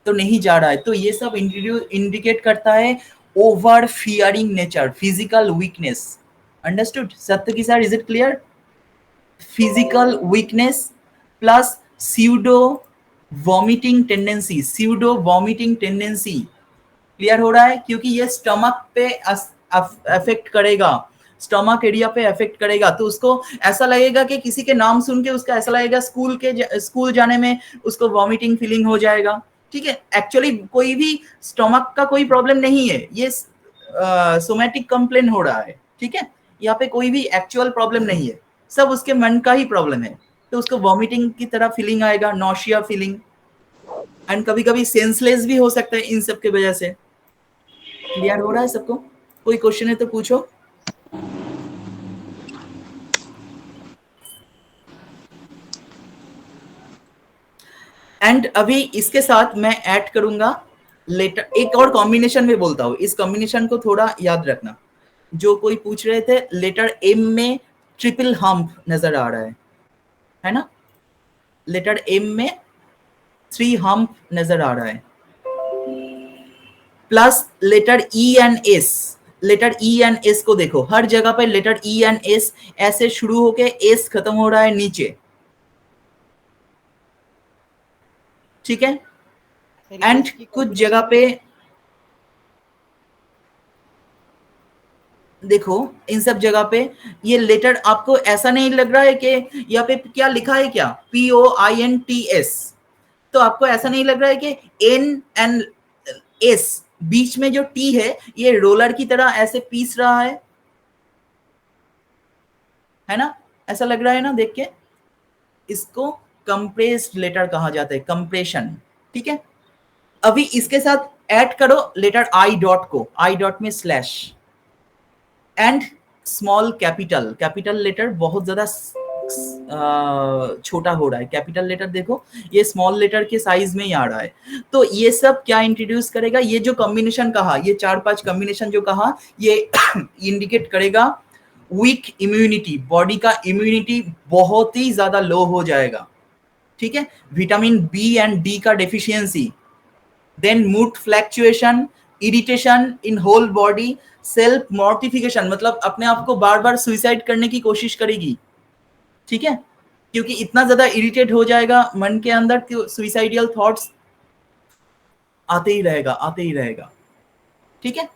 तो नहीं जा रहा है, तो ये सब इंडिकेट करता है over fearing nature, physical weakness, understood. सत्य की sir, is it clear. Physical weakness plus pseudo vomiting tendency, pseudo vomiting tendency, clear हो रहा है, क्योंकि ये स्टमक पे अफेक्ट करेगा, स्टमक एरिया पे अफेक्ट करेगा, तो उसको ऐसा लगेगा कि किसी के नाम सुन के उसका ऐसा लगेगा स्कूल जाने में उसको वॉमिटिंग फीलिंग हो जाएगा, ठीक है। एक्चुअली कोई भी स्टमक का कोई प्रॉब्लम नहीं है, ये सोमैटिक कंप्लेन हो रहा है, ठीक है, यहाँ पे कोई भी एक्चुअल प्रॉब्लम नहीं है, सब उसके मन का ही प्रॉब्लम है, तो उसको वॉमिटिंग की तरह फीलिंग आएगा, नॉशिया फीलिंग, एंड कभी कभी सेंसलेस भी हो सकता है इन सब के वजह से। क्लियर हो रहा है सबको, कोई क्वेश्चन है तो पूछो। एंड अभी इसके साथ मैं ऐड करूंगा लेटर, एक और कॉम्बिनेशन में बोलता हूं, इस कॉम्बिनेशन को थोड़ा याद रखना। जो कोई पूछ रहे थे लेटर एम में ट्रिपल हम्प नजर आ रहा है ना, लेटर एम में 3 हम्प नजर आ रहा है, plus letter E and S, letter E and S को देखो, हर जगह पे लेटर ई एंड एस ऐसे शुरू होके एस खत्म हो रहा है नीचे, ठीक है। एंड कुछ जगह पे देखो, इन सब जगह पे ये लेटर आपको ऐसा नहीं लग रहा है कि यहाँ पे क्या लिखा है, क्या POINTS, तो आपको ऐसा नहीं लग रहा है कि N एंड S बीच में जो T है ये रोलर की तरह ऐसे पीस रहा है ना, ऐसा लग रहा है ना देख के, इसको कंप्रेस्ड लेटर कहा जाता है, कंप्रेशन, ठीक है। अभी इसके साथ ऐड करो लेटर आई डॉट को, आई डॉट में slash and small capital, capital letter बहुत ज्यादा छोटा हो रहा है, कैपिटल लेटर देखो ये स्मॉल लेटर के साइज में ही आ रहा है, तो ये सब क्या इंट्रोड्यूस करेगा, ये जो कॉम्बिनेशन कहा, ये 4-5 कॉम्बिनेशन जो कहा, ये इंडिकेट करेगा वीक इम्यूनिटी, बॉडी का इम्यूनिटी बहुत ही ज्यादा लो हो जाएगा, ठीक है। विटामिन बी एंड डी का deficiency, then mood fluctuation, irritation in whole body, self mortification, मतलब अपने आप को बार बार सुइसाइड करने की कोशिश करेगी, ठीक है, क्योंकि इतना ज्यादा इरिटेट हो जाएगा मन के अंदर कि सुइसाइडियल थॉट्स आते ही रहेगा, ठीक है।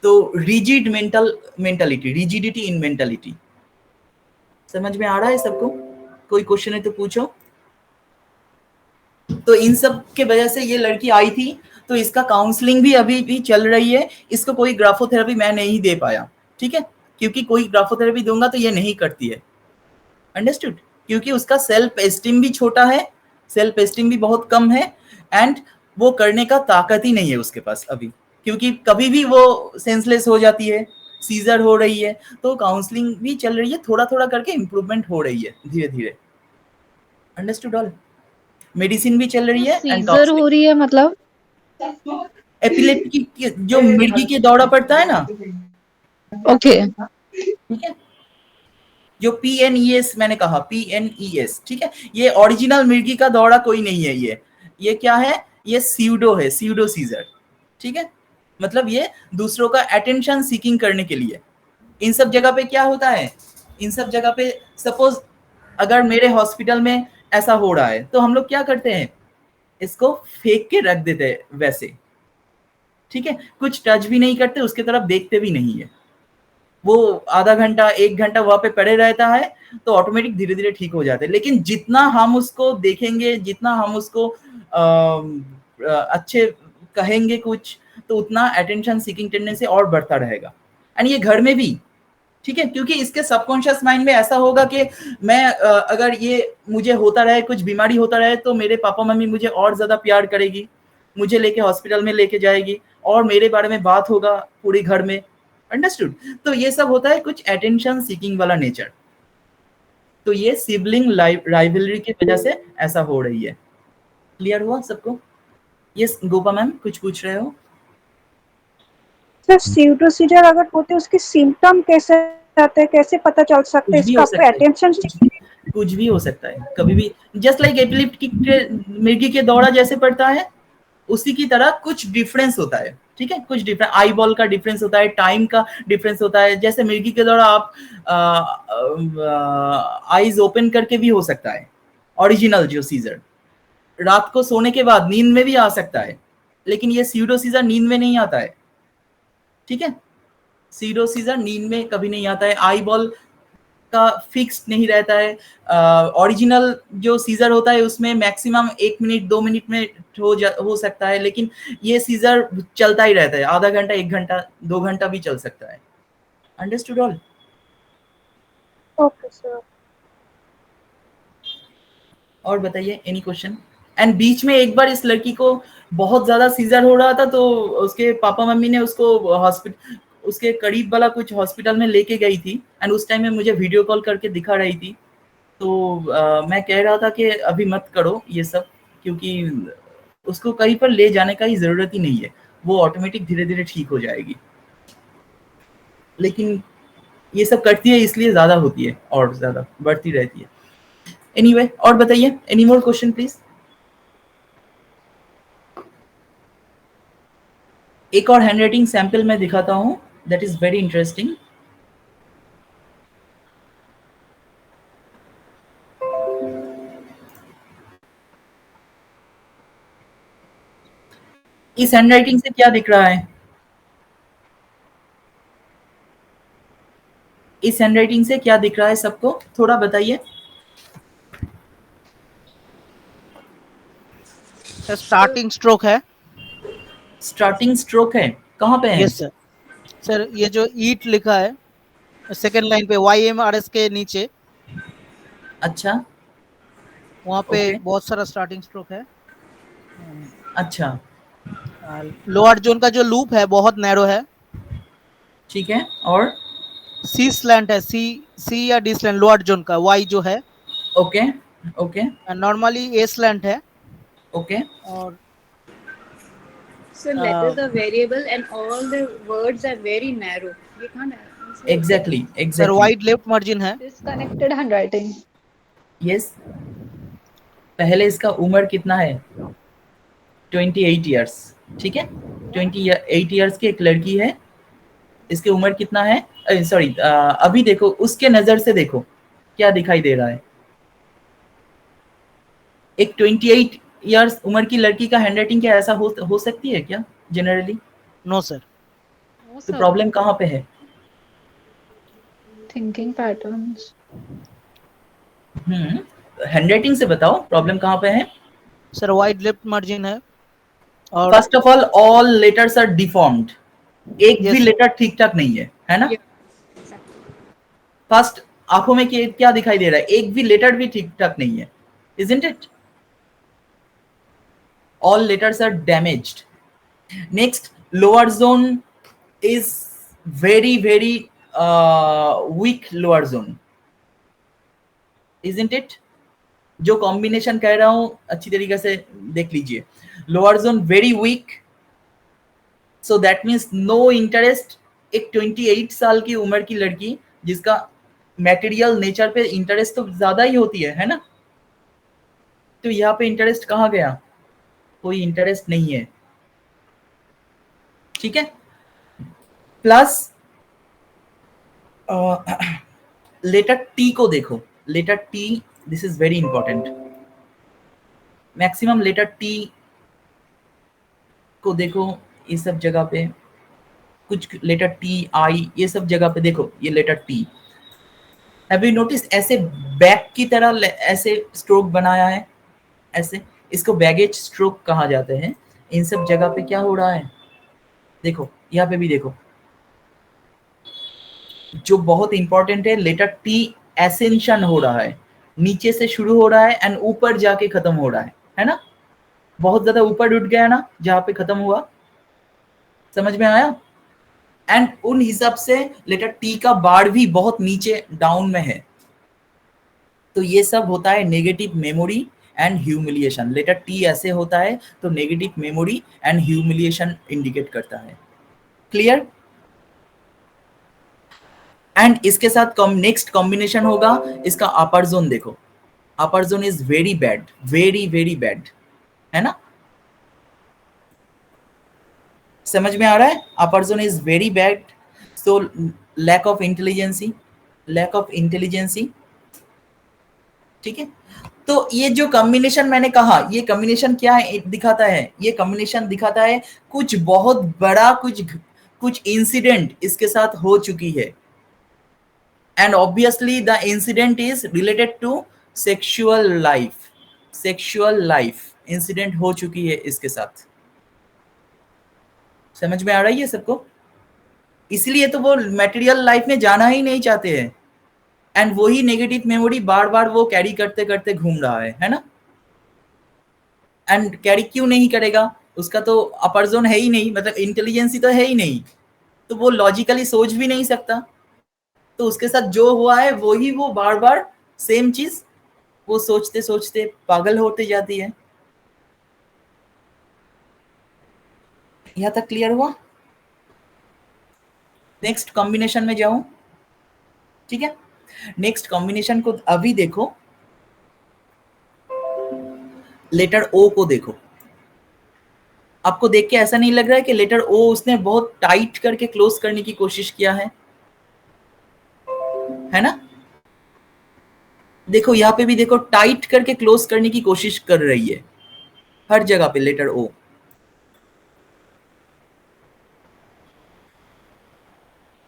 तो रिजिड मेंटालिटी, रिजिडिटी इन मेंटालिटी, समझ में आ रहा है सबको, कोई क्वेश्चन है तो पूछो। तो इन सब के वजह से ये लड़की आई थी, तो इसका काउंसलिंग भी अभी भी चल रही है, इसको कोई ग्राफोथेरेपी मैं नहीं दे पाया, ठीक है, क्योंकि कोई ग्राफोथेरेपी दूंगा तो ये नहीं करती है, अंडरस्टूड, क्योंकि उसका सेल्फ एस्टीम भी छोटा है, सेल्फ एस्टीम भी बहुत कम है, एंड वो करने का ताकत ही नहीं है उसके पास अभी, क्योंकि कभी भी वो सेंसलेस हो जाती है, सीजर हो रही है, तो काउंसलिंग भी चल रही है, थोड़ा थोड़ा करके इम्प्रूवमेंट हो रही है धीरे धीरे, अंडरस्टूड ऑल। मेडिसिन भी चल रही है, सीजर हो रही है मतलब एपिलेप्टी जो मिर्गी के दौरा पड़ता है ना, ओके, ठीक है, जो PNES मैंने कहा, PNES, ठीक है, ये ओरिजिनल मिर्गी का दौरा कोई नहीं है, ये क्या है, ये स्यूडो है, स्यूडो सीजर, ठीक है, मतलब ये दूसरों का अटेंशन सीकिंग करने के लिए। इन सब जगह पे क्या होता है, इन सब जगह पे सपोज अगर मेरे हॉस्पिटल में ऐसा हो रहा है, तो हम लोग क्या करते हैं, इसको फेंक के रख देते हैं वैसे, ठीक है, कुछ टच भी नहीं करते, उसके तरफ देखते भी नहीं है, वो आधा घंटा 1 घंटा वहां पे पड़े रहता है, तो ऑटोमेटिक धीरे धीरे ठीक हो जाते हैं। लेकिन जितना हम उसको देखेंगे, जितना हम उसको अच्छे कहेंगे कुछ, तो उतना अटेंशन सीकिंग टेंडेंसी और बढ़ता रहेगा। एंड ये घर में भी, ठीक है, क्योंकि इसके सबकॉन्शियस माइंड में ऐसा होगा कि मैं अगर ये मुझे होता रहे, कुछ बीमारी होता रहे, तो मेरे पापा मम्मी मुझे और ज्यादा प्यार करेगी, मुझे लेके हॉस्पिटल में लेके जाएगी और मेरे बारे में बात होगा पूरे घर में। अंडरस्टूड? तो ये सब होता है कुछ अटेंशन सीकिंग वाला नेचर। तो ये सिबलिंग राइवलरी की वजह से ऐसा हो रही है। क्लियर हुआ सबको? यस गोपा मैम कुछ पूछ रहे हो? सर स्यूडोसीजर अगर होते उसके सिम्टम कैसे आते हैं, कैसे पता चल सकते हैं? कुछ भी इसका हो आपको सकता है, अटेंशन कुछ भी हो सकता है, कभी भी। जस्ट लाइक एपिलेप्टिक मिर्गी के दौरा जैसे पड़ता है, उसी की तरह कुछ डिफरेंस होता है, ठीक है, कुछ डिफरेंस, आई बॉल का डिफरेंस होता है, टाइम का डिफरेंस होता है। जैसे मिर्गी के दौरा आप आईज ओपन करके भी हो सकता है, ओरिजिनल जो सीजर रात को सोने के बाद नींद में भी आ सकता है, लेकिन ये स्यूडो सीजर नींद में नहीं आता है, ठीक है, स्यूडो सीजर नींद में कभी नहीं आता है, आई बॉल का फिक्स नहीं रहता है। ओरिजिनल जो सीजर होता है उसमें मैक्सिमम 1 मिनट 2 मिनट में हो सकता है, लेकिन ये सीजर चलता ही रहता है, आधा घंटा 1 घंटा 2 घंटा भी चल सकता है। Understood all? Okay sir. और बताइए, एनी क्वेश्चन? एंड बीच में एक बार इस लड़की को बहुत ज्यादा सीजर हो रहा था, तो उसके पापा मम्मी ने उसको हॉस्पिटल, उसके करीब वाला कुछ हॉस्पिटल में लेके गई थी। एंड उस टाइम में मुझे वीडियो कॉल करके दिखा रही थी, तो मैं कह रहा था कि अभी मत करो ये सब, क्योंकि उसको कहीं पर ले जाने का ही जरूरत ही नहीं है, वो ऑटोमेटिक धीरे धीरे ठीक हो जाएगी। लेकिन ये सब करती है इसलिए ज्यादा होती है और ज्यादा बढ़ती रहती है। एनीवे, और बताइए, एनी मोर क्वेश्चन प्लीज? एक और हैंडराइटिंग सैंपल मैं दिखाता हूं, दैट इज वेरी इंटरेस्टिंग। इस हैंडराइटिंग से क्या दिख रहा है? इस हैंडराइटिंग से क्या दिख रहा है सबको, थोड़ा बताइए। स्टार्टिंग स्ट्रोक है। स्टार्टिंग स्ट्रोक है, कहाँ पे है? Yes sir. सर ये जो ईट लिखा है सेकेंड लाइन पे YMRS के नीचे, अच्छा, वहाँ पे ओके, बहुत सारा स्टार्टिंग स्ट्रोक है। अच्छा, लोअर जोन का जो लूप है बहुत नैरो है। ठीक है, और सी स्लैंट है, सी या डी स्लैंट लोअर जोन का, Y जो है। ओके, ओके, नॉर्मली ए स्लैंट है। ओके, और So letters are variable and all the words are very narrow. You can't exactly sir exactly, wide left margin है। disconnected handwriting. यस। पहले इसका उम्र कितना है? 28 ईयर्स, ठीक है, 28 ईयर्स की एक लड़की है, इसकी उम्र कितना है? सॉरी, अभी देखो, उसके नजर से देखो क्या दिखाई दे रहा है। एक 28 ईयर्स उम्र की लड़की का हैंडराइटिंग क्या ऐसा हो सकती है क्या जनरली? No sir. तो प्रॉब्लम कहाँ पे है? Thinking patterns. हैंडराइटिंग से बताओ प्रॉब्लम कहाँ पे है? सर वाइड लेफ्ट मार्जिन है। और first of all letters are deformed, एक Yes, भी sir. लेटर ठीक ठाक नहीं है ना? फर्स्ट, आंखों में क्या दिखाई दे रहा है? एक भी लेटर भी ठीक ठाक नहीं है, isn't it? All letters are damaged. Next, lower zone is very weak lower zone, isn't it? जो कॉम्बिनेशन कह रहा हूं अच्छी तरीके से देख लीजिए। Lower zone very weak, so that means no interest. एक 28 साल की उम्र की लड़की जिसका मटेरियल नेचर पे इंटरेस्ट तो ज्यादा ही होती है ना? तो यहाँ पे इंटरेस्ट कहाँ गया? कोई इंटरेस्ट नहीं है, ठीक है। प्लस लेटर टी को देखो, letter T, this is very important. Maximum letter T को देखो, ये सब जगह पे कुछ लेटर टी आई, ये सब जगह पे देखो, ये letter T, have you notice ऐसे बैक की तरह ऐसे स्ट्रोक बनाया है, ऐसे, इसको बैगेज स्ट्रोक कहा जाते हैं। इन सब जगह पे क्या हो रहा है? देखो यहाँ पे भी देखो, जो बहुत इंपॉर्टेंट है, लेटर टी एसेंशन हो रहा है, नीचे से शुरू हो रहा है एंड ऊपर जाके खत्म हो रहा है ना, बहुत ज्यादा ऊपर उठ गया ना जहां पे खत्म हुआ, समझ में आया? एंड उन हिसाब से लेटर टी का बार भी बहुत नीचे डाउन में है। तो ये सब होता है negative memory and humiliation. Letter T ऐसे होता है तो negative memory and humiliation indicate करता है। क्लियर? एंड इसके साथ नेक्स्ट कॉम्बिनेशन होगा इसका अपर जोन। देखो upper zone is very bad, very very bad, है ना, समझ में आ रहा है? Upper zone is very bad, so lack of intelligency, lack of intelligency, ठीक है। तो ये जो कॉम्बिनेशन मैंने कहा, ये कॉम्बिनेशन क्या है दिखाता है? ये कॉम्बिनेशन दिखाता है कुछ बहुत बड़ा, कुछ इंसिडेंट इसके साथ हो चुकी है, and obviously the incident is related to sexual life, sexual life incident हो चुकी है इसके साथ। समझ में आ रही है सबको? इसलिए तो वो मटेरियल लाइफ में जाना ही नहीं चाहते हैं, एंड वही नेगेटिव मेमोरी बार बार वो कैरी करते करते घूम रहा है ना। एंड कैरी क्यों नहीं करेगा? उसका तो अपर जोन है ही नहीं, मतलब इंटेलिजेंसी तो है ही नहीं, तो वो लॉजिकली सोच भी नहीं सकता। तो उसके साथ जो हुआ है वही वो बार बार सेम चीज वो सोचते सोचते पागल होते जाती है। यहां तक क्लियर हुआ? नेक्स्ट कॉम्बिनेशन में जाऊं, ठीक है। नेक्स्ट कॉम्बिनेशन को अभी देखो, लेटर ओ को देखो। आपको देख के ऐसा नहीं लग रहा है कि लेटर ओ उसने बहुत टाइट करके क्लोज करने की कोशिश किया है ना? देखो यहां पे भी देखो, टाइट करके क्लोज करने की कोशिश कर रही है हर जगह पे लेटर ओ,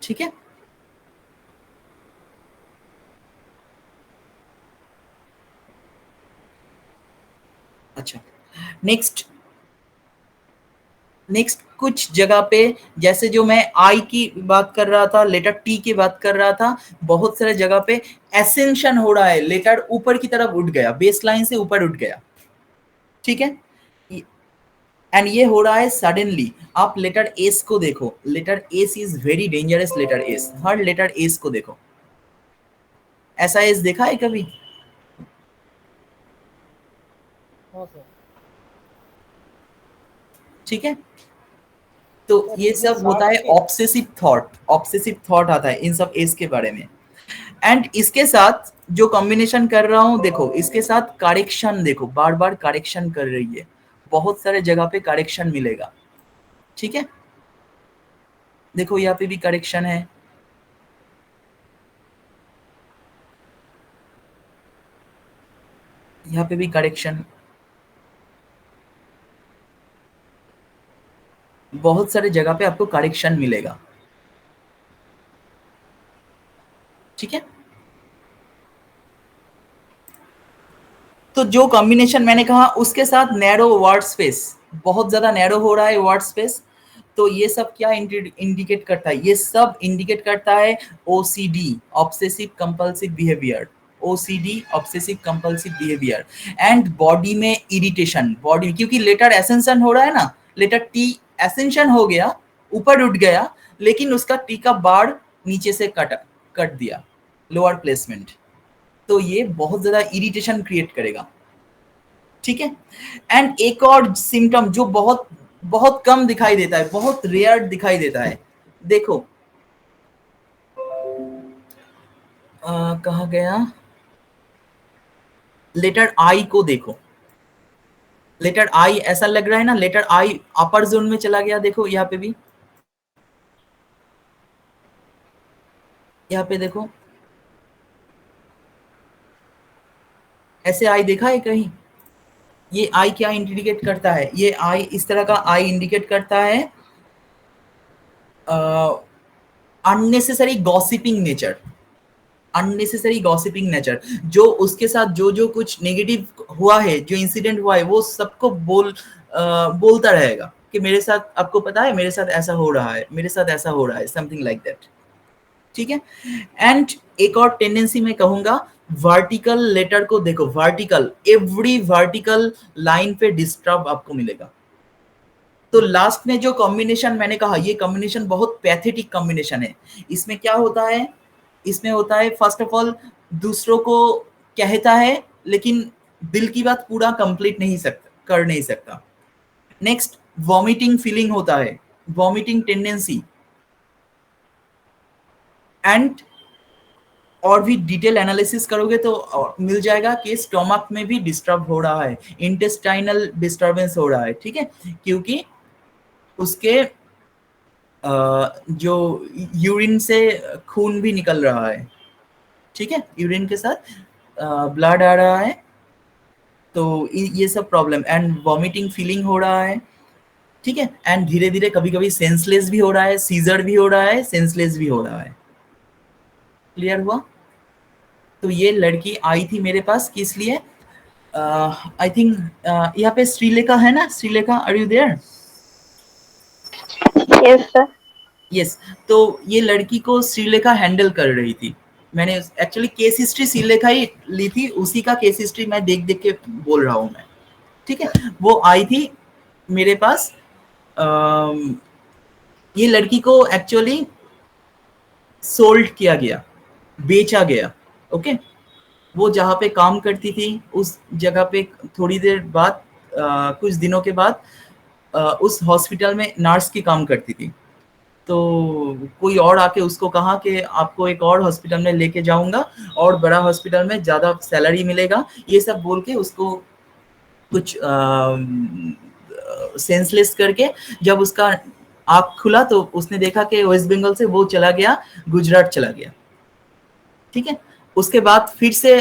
ठीक है। अच्छा, नेक्स्ट कुछ जगह पे, जैसे जो मैं आई की बात कर रहा था, लेटर टी की बात कर रहा था, बहुत सारे जगह पे एसेंशन हो रहा है, लेटर ऊपर की तरफ उठ गया, बेस लाइन से ऊपर उठ गया, ठीक है। एंड ये हो रहा है सडनली। आप लेटर एस को देखो, letter S is very dangerous, letter S, हर लेटर एस को देखो। ऐसा एस देखा है कभी? ठीक है। तो ये सब होता है ऑब्सेसिव थॉट, ऑब्सेसिव थॉट आता है इन सब एस के बारे में। एंड इसके साथ जो कॉम्बिनेशन कर रहा हूं, देखो इसके साथ करेक्शन, देखो बार बार करेक्शन कर रही है, बहुत सारे जगह पे करेक्शन मिलेगा, ठीक है। देखो यहाँ पे भी करेक्शन है, यहाँ पे भी करेक्शन, बहुत सारे जगह पे आपको करेक्शन मिलेगा, ठीक है। तो जो कॉम्बिनेशन मैंने कहा उसके साथ नैरो वर्ड स्पेस, बहुत ज्यादा नैरो हो रहा है वर्ड स्पेस, तो ये सब क्या इंडिकेट करता है? ये सब इंडिकेट करता है OCD, obsessive compulsive behaviour, OCD obsessive compulsive behaviour. And body में इरिटेशन, बॉडी, क्योंकि लेटर एसेंशन हो रहा है ना, लेटर टी एसेंशन हो गया, ऊपर उठ गया, लेकिन उसका टी का बार नीचे से कट दिया, लोअर प्लेसमेंट, तो ये बहुत ज्यादा इरिटेशन क्रिएट करेगा, ठीक है। एंड एक और सिम्टम जो बहुत बहुत कम दिखाई देता है, बहुत रेयर दिखाई देता है, देखो कहाँ गया, लेटर आई को देखो। लेटर आई ऐसा लग रहा है ना, लेटर आई अपर जोन में चला गया, देखो यहाँ पे भी, यहाँ पे देखो ऐसे आई देखा है कहीं? ये आई क्या इंडिकेट करता है? ये आई इस तरह का आई इंडिकेट करता है unnecessary gossiping nature, unnecessary gossiping nature, जो उसके साथ जो कुछ नेगेटिव हुआ है, जो इंसिडेंट हुआ है, वो सबको बोलता रहेगा, कि मेरे साथ, आपको पता है मेरे साथ ऐसा हो रहा है, मेरे साथ ऐसा हो रहा है, समथिंग लाइक दैट, ठीक है। एंड एक और टेंडेंसी मैं कहूंगा, वर्टिकल लेटर को देखो, वर्टिकल, एवरी वर्टिकल लाइन पे डिस्टर्ब आपको मिलेगा। तो लास्ट में जो कॉम्बिनेशन मैंने कहा, ये कॉम्बिनेशन बहुत पैथेटिक कॉम्बिनेशन है। इसमें क्या होता है, इसमें होता है फर्स्ट ऑफ ऑल दूसरों को कहता है लेकिन दिल की बात पूरा कंप्लीट नहीं सकता, कर नहीं सकता। नेक्स्ट वॉमिटिंग फीलिंग होता है, वॉमिटिंग टेंडेंसी। एंड और भी डिटेल एनालिसिस करोगे तो मिल जाएगा कि स्टोमक में भी डिस्टर्ब हो रहा है, इंटेस्टाइनल डिस्टर्बेंस हो रहा है, ठीक है, क्योंकि उसके जो यूरिन से खून भी निकल रहा है, ठीक है, यूरिन के साथ ब्लड आ रहा है, तो ये सब प्रॉब्लम। एंड वॉमिटिंग फीलिंग हो रहा है, ठीक है, एंड धीरे धीरे कभी कभी सेंसलेस भी हो रहा है, सीजर भी हो रहा है, सेंसलेस भी हो रहा है। क्लियर हुआ? तो ये लड़की आई थी मेरे पास किस लिए, आई थिंक यहाँ पे श्रीलेखा है ना, Shrilekha are you there? Yes sir. Yes, तो ये लड़की को श्रीलेखा हैंडल कर रही थी। मैंने एक्चुअली केस हिस्ट्री श्रीलेखा ही ली थी, उसी का केस हिस्ट्री मैं देख देख के बोल रहा हूँ मैं, ठीक है। वो आई थी मेरे पास, ये लड़की को एक्चुअली सोल्ड किया गया, बेचा गया, ओके। वो जहाँ पे काम करती थी उस जगह पे थोड़ी देर बाद, कुछ दिनों के बाद उस हॉस्पिटल में नर्स की काम करती थी। तो कोई और आके उसको कहा कि आपको एक और हॉस्पिटल में लेके जाऊंगा और बड़ा हॉस्पिटल में ज़्यादा सैलरी मिलेगा, ये सब बोल के उसको कुछ सेंसलेस करके, जब उसका आँख खुला तो उसने देखा कि वेस्ट बंगाल से वो चला गया, गुजरात चला गया, ठीक है। उसके बाद फिर से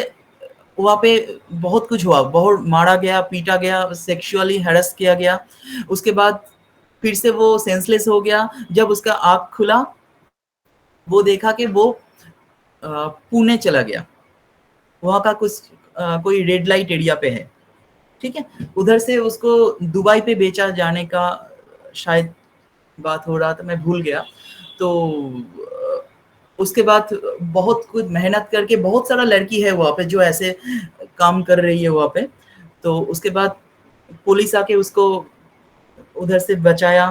वहाँ पे बहुत कुछ हुआ, बहुत मारा गया, पीटा गया, सेक्सुअली हैरेस किया गया। उसके बाद फिर से वो सेंसलेस हो गया। जब उसका आँख खुला वो देखा कि वो पुणे चला गया, वहाँ का कुछ कोई रेड लाइट एरिया पे है, ठीक है। उधर से उसको दुबई पे बेचा जाने का शायद बात हो रहा था, मैं भूल गया। तो उसके बाद बहुत कुछ मेहनत करके, बहुत सारा लड़की है वहाँ पे जो ऐसे काम कर रही है वहाँ पे, तो उसके बाद पुलिस आके उसको उधर से बचाया।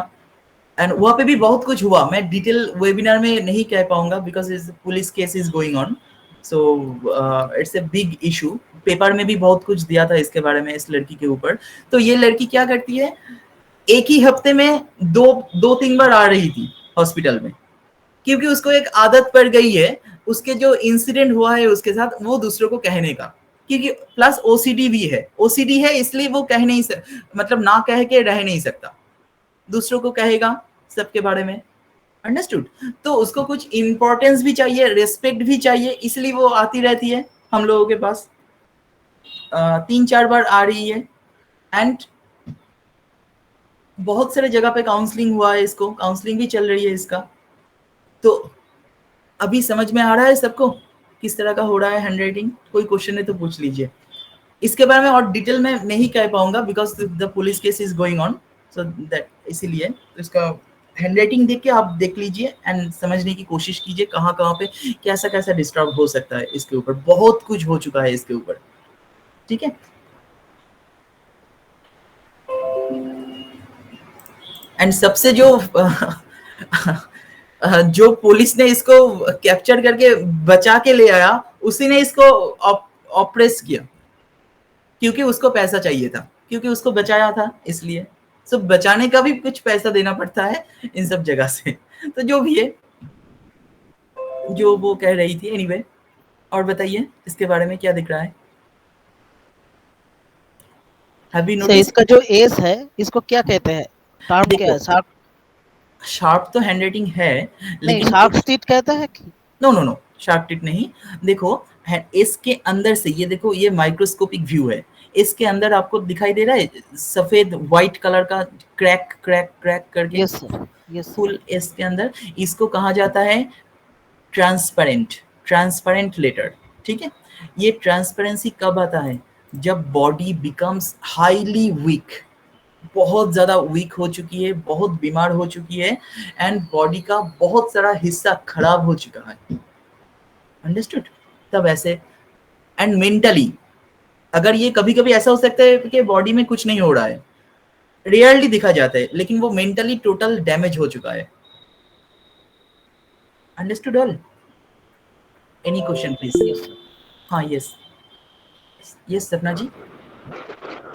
एंड वहाँ पे भी बहुत कुछ हुआ, मैं डिटेल वेबिनार में नहीं कह पाऊंगा because is police case is going on, so it's a big issue. Paper में भी बहुत कुछ दिया था इसके बारे में, इस लड़की के ऊपर। तो ये लड़की क्या करती है, एक ही हफ्ते में दो तीन बार आ रही थी हॉस्पिटल में, क्योंकि उसको एक आदत पड़ गई है, उसके जो इंसिडेंट हुआ है उसके साथ, वो दूसरों को कहने का, क्योंकि प्लस ओसीडी भी है, ओसीडी है इसलिए वो कह नहीं मतलब ना कह के रह नहीं सकता, दूसरों को कहेगा सबके बारे में, अंडरस्टूड। तो उसको कुछ इंपॉर्टेंस भी चाहिए, रेस्पेक्ट भी चाहिए, इसलिए वो आती रहती है हम लोगों के पास, 3-4 बार आ रही है। एंड बहुत सारे जगह पे काउंसलिंग हुआ है, इसको काउंसलिंग भी चल रही है इसका। तो अभी समझ में आ रहा है सबको किस तरह का हो रहा है हैंडराइटिंग? कोई क्वेश्चन है तो पूछ लीजिए। इसके बारे में और डिटेल में नहीं कह पाऊंगा because the police case is going on, so that इसीलिए इसका हैंडराइटिंग देख के आप देख लीजिए एंड समझने की कोशिश कीजिए कहाँ कहाँ पे कैसा कैसा डिस्टर्ब हो सकता है। इसके ऊपर बहुत कुछ हो चुका है इसके ऊपर, ठीक है। एंड सबसे जो पुलिस ने इसको कैप्चर करके बचा के ले आया, उसी ने इसको ऑपरेस किया, क्योंकि उसको पैसा चाहिए था, क्योंकि उसको बचाया था इसलिए। सो बचाने का भी कुछ पैसा देना पड़ता है इन सब जगह से। तो जो भी है, जो वो कह रही थी, एनीवे। और बताइए इसके बारे में क्या दिख रहा है? इसका जो एस है इसको क्या कहते हैं, टर्म क्या है? शार्प, शार्प तो हैंडराइटिंग है, लेकिन शार्प टीथ कहता है कि नो शार्प टीथ नहीं। देखो इसके अंदर से, ये देखो, ये माइक्रोस्कोपिक व्यू है, इसके अंदर आपको दिखाई दे रहा है सफेद व्हाइट कलर का क्रैक क्रैक क्रैक करके। Yes sir, yes. फुल इसके अंदर, इसको कहा जाता है ट्रांसपेरेंट लेटर, ठीक है। ये ट्रांसपेरेंसी कब आता है? जब बॉडी बिकम्स हाईली वीक, बहुत ज्यादा वीक हो चुकी है, बहुत बीमार हो चुकी है, एंड बॉडी का बहुत सारा हिस्सा खराब हो चुका है। अंडरस्टूड? तब ऐसे एंड मेंटली, अगर ये कभी कभी ऐसा हो सकता है कि बॉडी में कुछ नहीं हो रहा है, रेयरली दिखा जाता है, लेकिन वो मेंटली टोटल डैमेज हो चुका है। Understood all? Any question please? हाँ, यस यस सपना जी।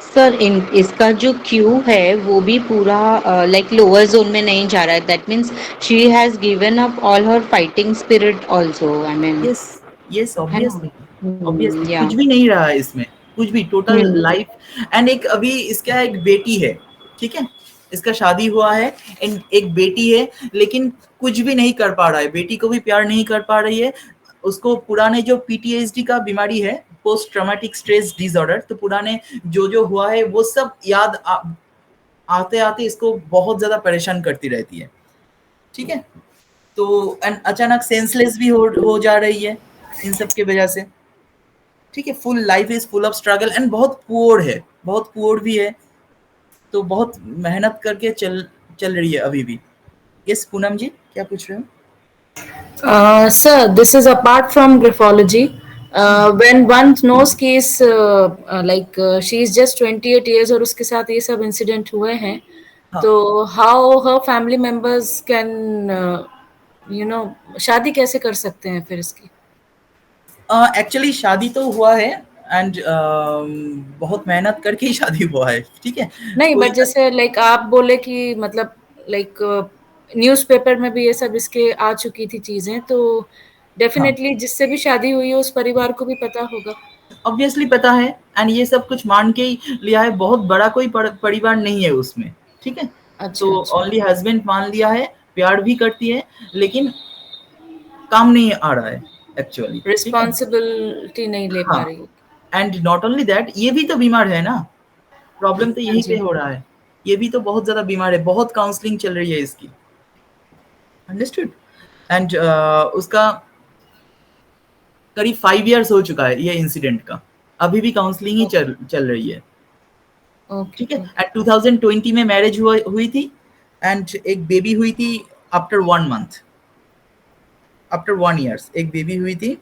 सर इन इसका जो क्यू है वो भी पूरा लाइक लोअर जोन में नहीं जा रहा है, that means she has given up all her fighting spirit also, I mean, yes yes, है ना? ऑब्वियसली ऑब्वियसली या कुछ भी नहीं रहा है इसमें, कुछ भी, टोटल लाइफ। एंड एक अभी इसका एक बेटी है, ठीक है, इसका शादी हुआ है, एंड एक बेटी है, लेकिन कुछ भी नहीं कर पा रहा है, बेटी को भी प्यार नहीं कर पा रही है। उसको पुराने जो पीटीएसडी का बीमारी है, पोस्ट ट्रॉमेटिक स्ट्रेस डिसऑर्डर, तो पुराने जो हुआ है वो सब याद आते आते इसको बहुत ज्यादा परेशान करती रहती है, ठीक है। तो एंड अचानक सेंसलेस भी हो जा रही है इन सब की वजह से, ठीक है। Full life is full of struggle, and बहुत पुअर है, बहुत पुअर भी है, तो बहुत मेहनत करके चल रही है अभी भी। यस पूनम जी, क्या पूछ रहे हो? Sir, this is apart from graphology. When one knows कि इस she is just 28 years और उसके साथ ये सब इंसिडेंट हुए हैं, हाँ। तो how her family members can शादी कैसे कर सकते हैं फिर इसकी? एक्चुअली शादी तो हुआ है, एंड बहुत मेहनत करके ही शादी हुआ है, ठीक है। नहीं, बट जैसे आप बोले कि मतलब न्यूज़पेपर में भी ये सब इसके आ चुकी थी चीजें, तो डेफिनेटली जिससे भी शादी हुई है उस परिवार को भी पता होगा। ऑब्वियसली पता है, एंड ये सब कुछ मान के ही लिया है, बहुत बड़ा कोई परिवार नहीं है उसमें, ठीक है। अच्छा, तो ओनली हस्बैंड मान लिया है, प्यार भी करती है, लेकिन काम नहीं आ रहा है एक्चुअली, रिस्पॉन्सिबिलिटी नहीं ले पा रही। एंड नॉट ओनली दैट, ये भी तो बीमार है ना, प्रॉब्लम तो यहीं पे हो रहा है, ये भी तो बहुत ज्यादा बीमार है, बहुत काउंसलिंग चल रही है इसकी। अंडरस्टूड? एंड उसका करीब 5 इयर्स हो चुका है ये इंसिडेंट का, अभी भी काउंसलिंग ही चल रही है, ठीक है। एंड 2020 में मैरिज हुई थी, एंड एक बेबी हुई थी आफ्टर 1 मंथ, आफ्टर 1 ईयर्स एक बेबी हुई थी,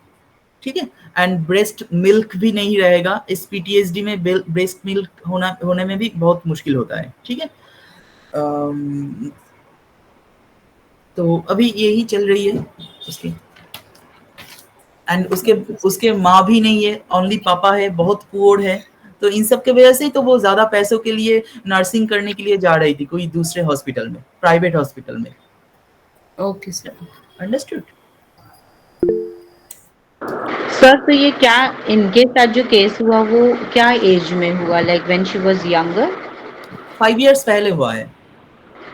ठीक है। एंड ब्रेस्ट मिल्क भी नहीं रहेगा इस पीटीएसडी में, ब्रेस्ट मिल्क होने में भी बहुत मुश्किल होता है, ठीक है। तो अभी यही चल रही है उसकी, एंड उसके माँ भी नहीं है, ओनली पापा है, बहुत पुअर है, तो इन सब के वजह से तो वो ज्यादा पैसों के लिए नर्सिंग करने के लिए जा रही थी कोई दूसरे हॉस्पिटल में, प्राइवेट हॉस्पिटल में। Okay sir, understood? सर तो ये क्या इनके साथ जो केस हुआ वो क्या एज में हुआ, like when she was younger? 5 years पहले हुआ है।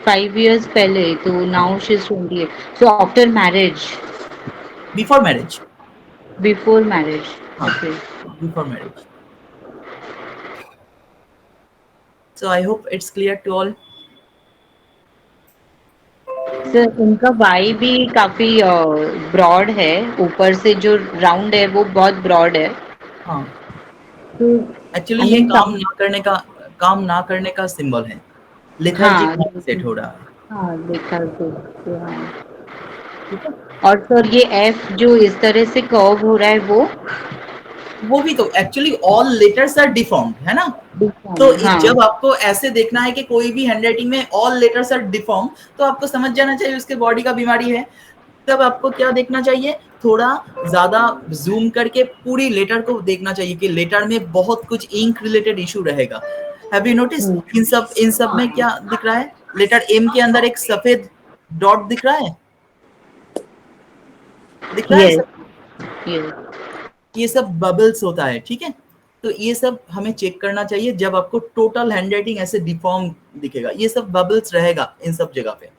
5 years पहले, तो now she is 28, so after marriage? Before marriage. Before marriage, हाँ, okay. Before marriage. So I hope it's clear to all. Sir उनका वाई भी काफी ब्रॉड है, ऊपर से जो राउंड है वो बहुत ब्रॉड है। हाँ, तो एक्चुअली ये काम ना करने का सिंबल है, लेथार्जी सेट हो रहा है। हाँ देखा तो हाँ। ठीक है। और सर ये एफ जो इस तरह से कर्व हो रहा है वो भी तो actually all letters are deformed, है ना। तो हाँ। जब आपको ऐसे देखना है कि कोई भी हैंडराइटिंग में ऑल लेटर्स आर डिफॉर्म, तो आपको समझ जाना चाहिए उसके बॉडी का बीमारी है। तब आपको क्या देखना चाहिए, थोड़ा ज्यादा जूम करके पूरी लेटर को देखना चाहिए कि लेटर में बहुत कुछ इंक रिलेटेड इशू रहेगा। हैव यू नोटिस इन सब में क्या दिख रहा है? लेटर एम के अंदर एक सफेद डॉट दिख रहा है, दिख रहा है सब? ये सब बबल्स होता है, ठीक है। तो ये सब हमें चेक करना चाहिए जब आपको टोटल हैंडराइटिंग ऐसे डिफॉर्म दिखेगा, ये सब बबल्स रहेगा इन सब जगह पे,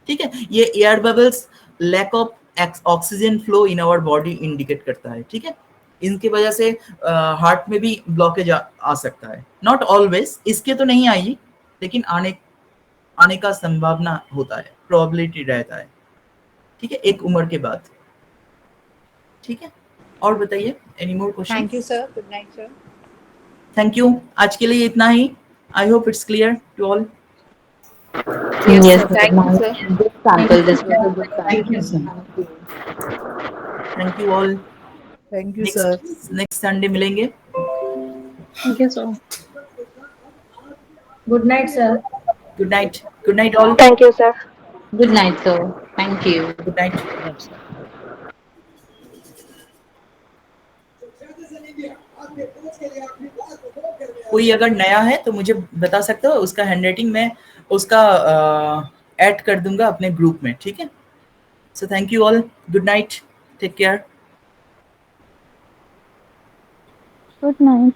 ठीक है। ये air bubbles lack of oxygen flow in our body indicate करता है, ठीक है। इनकी वजह से हार्ट में भी ब्लॉकेज आ सकता है, नॉट ऑलवेज, इसके तो नहीं आई, लेकिन आने का संभावना होता है, प्रोबेबिलिटी रहता है, ठीक है, एक उम्र के बाद, ठीक है। और बताइए, any more question? Thank you sir, good night sir. Thank you, आज के लिए इतना ही। I hope it's clear to all. Yes, Yes, sir. sir. Thank you, sir. Good sample. This was a good Thank you, sample. sir. Thank you all. Thank you sir. Next Sunday मिलेंगे. Thank you, sir. Good night, sir. Good night. Good night all. Thank you, sir. Good night, sir. Thank you. Good night. कोई अगर नया है तो मुझे बता सकते हो, उसका हैंडराइटिंग मैं उसका ऐड कर दूंगा अपने ग्रुप में, ठीक है? So thank you all. Good night. Take care. Good night.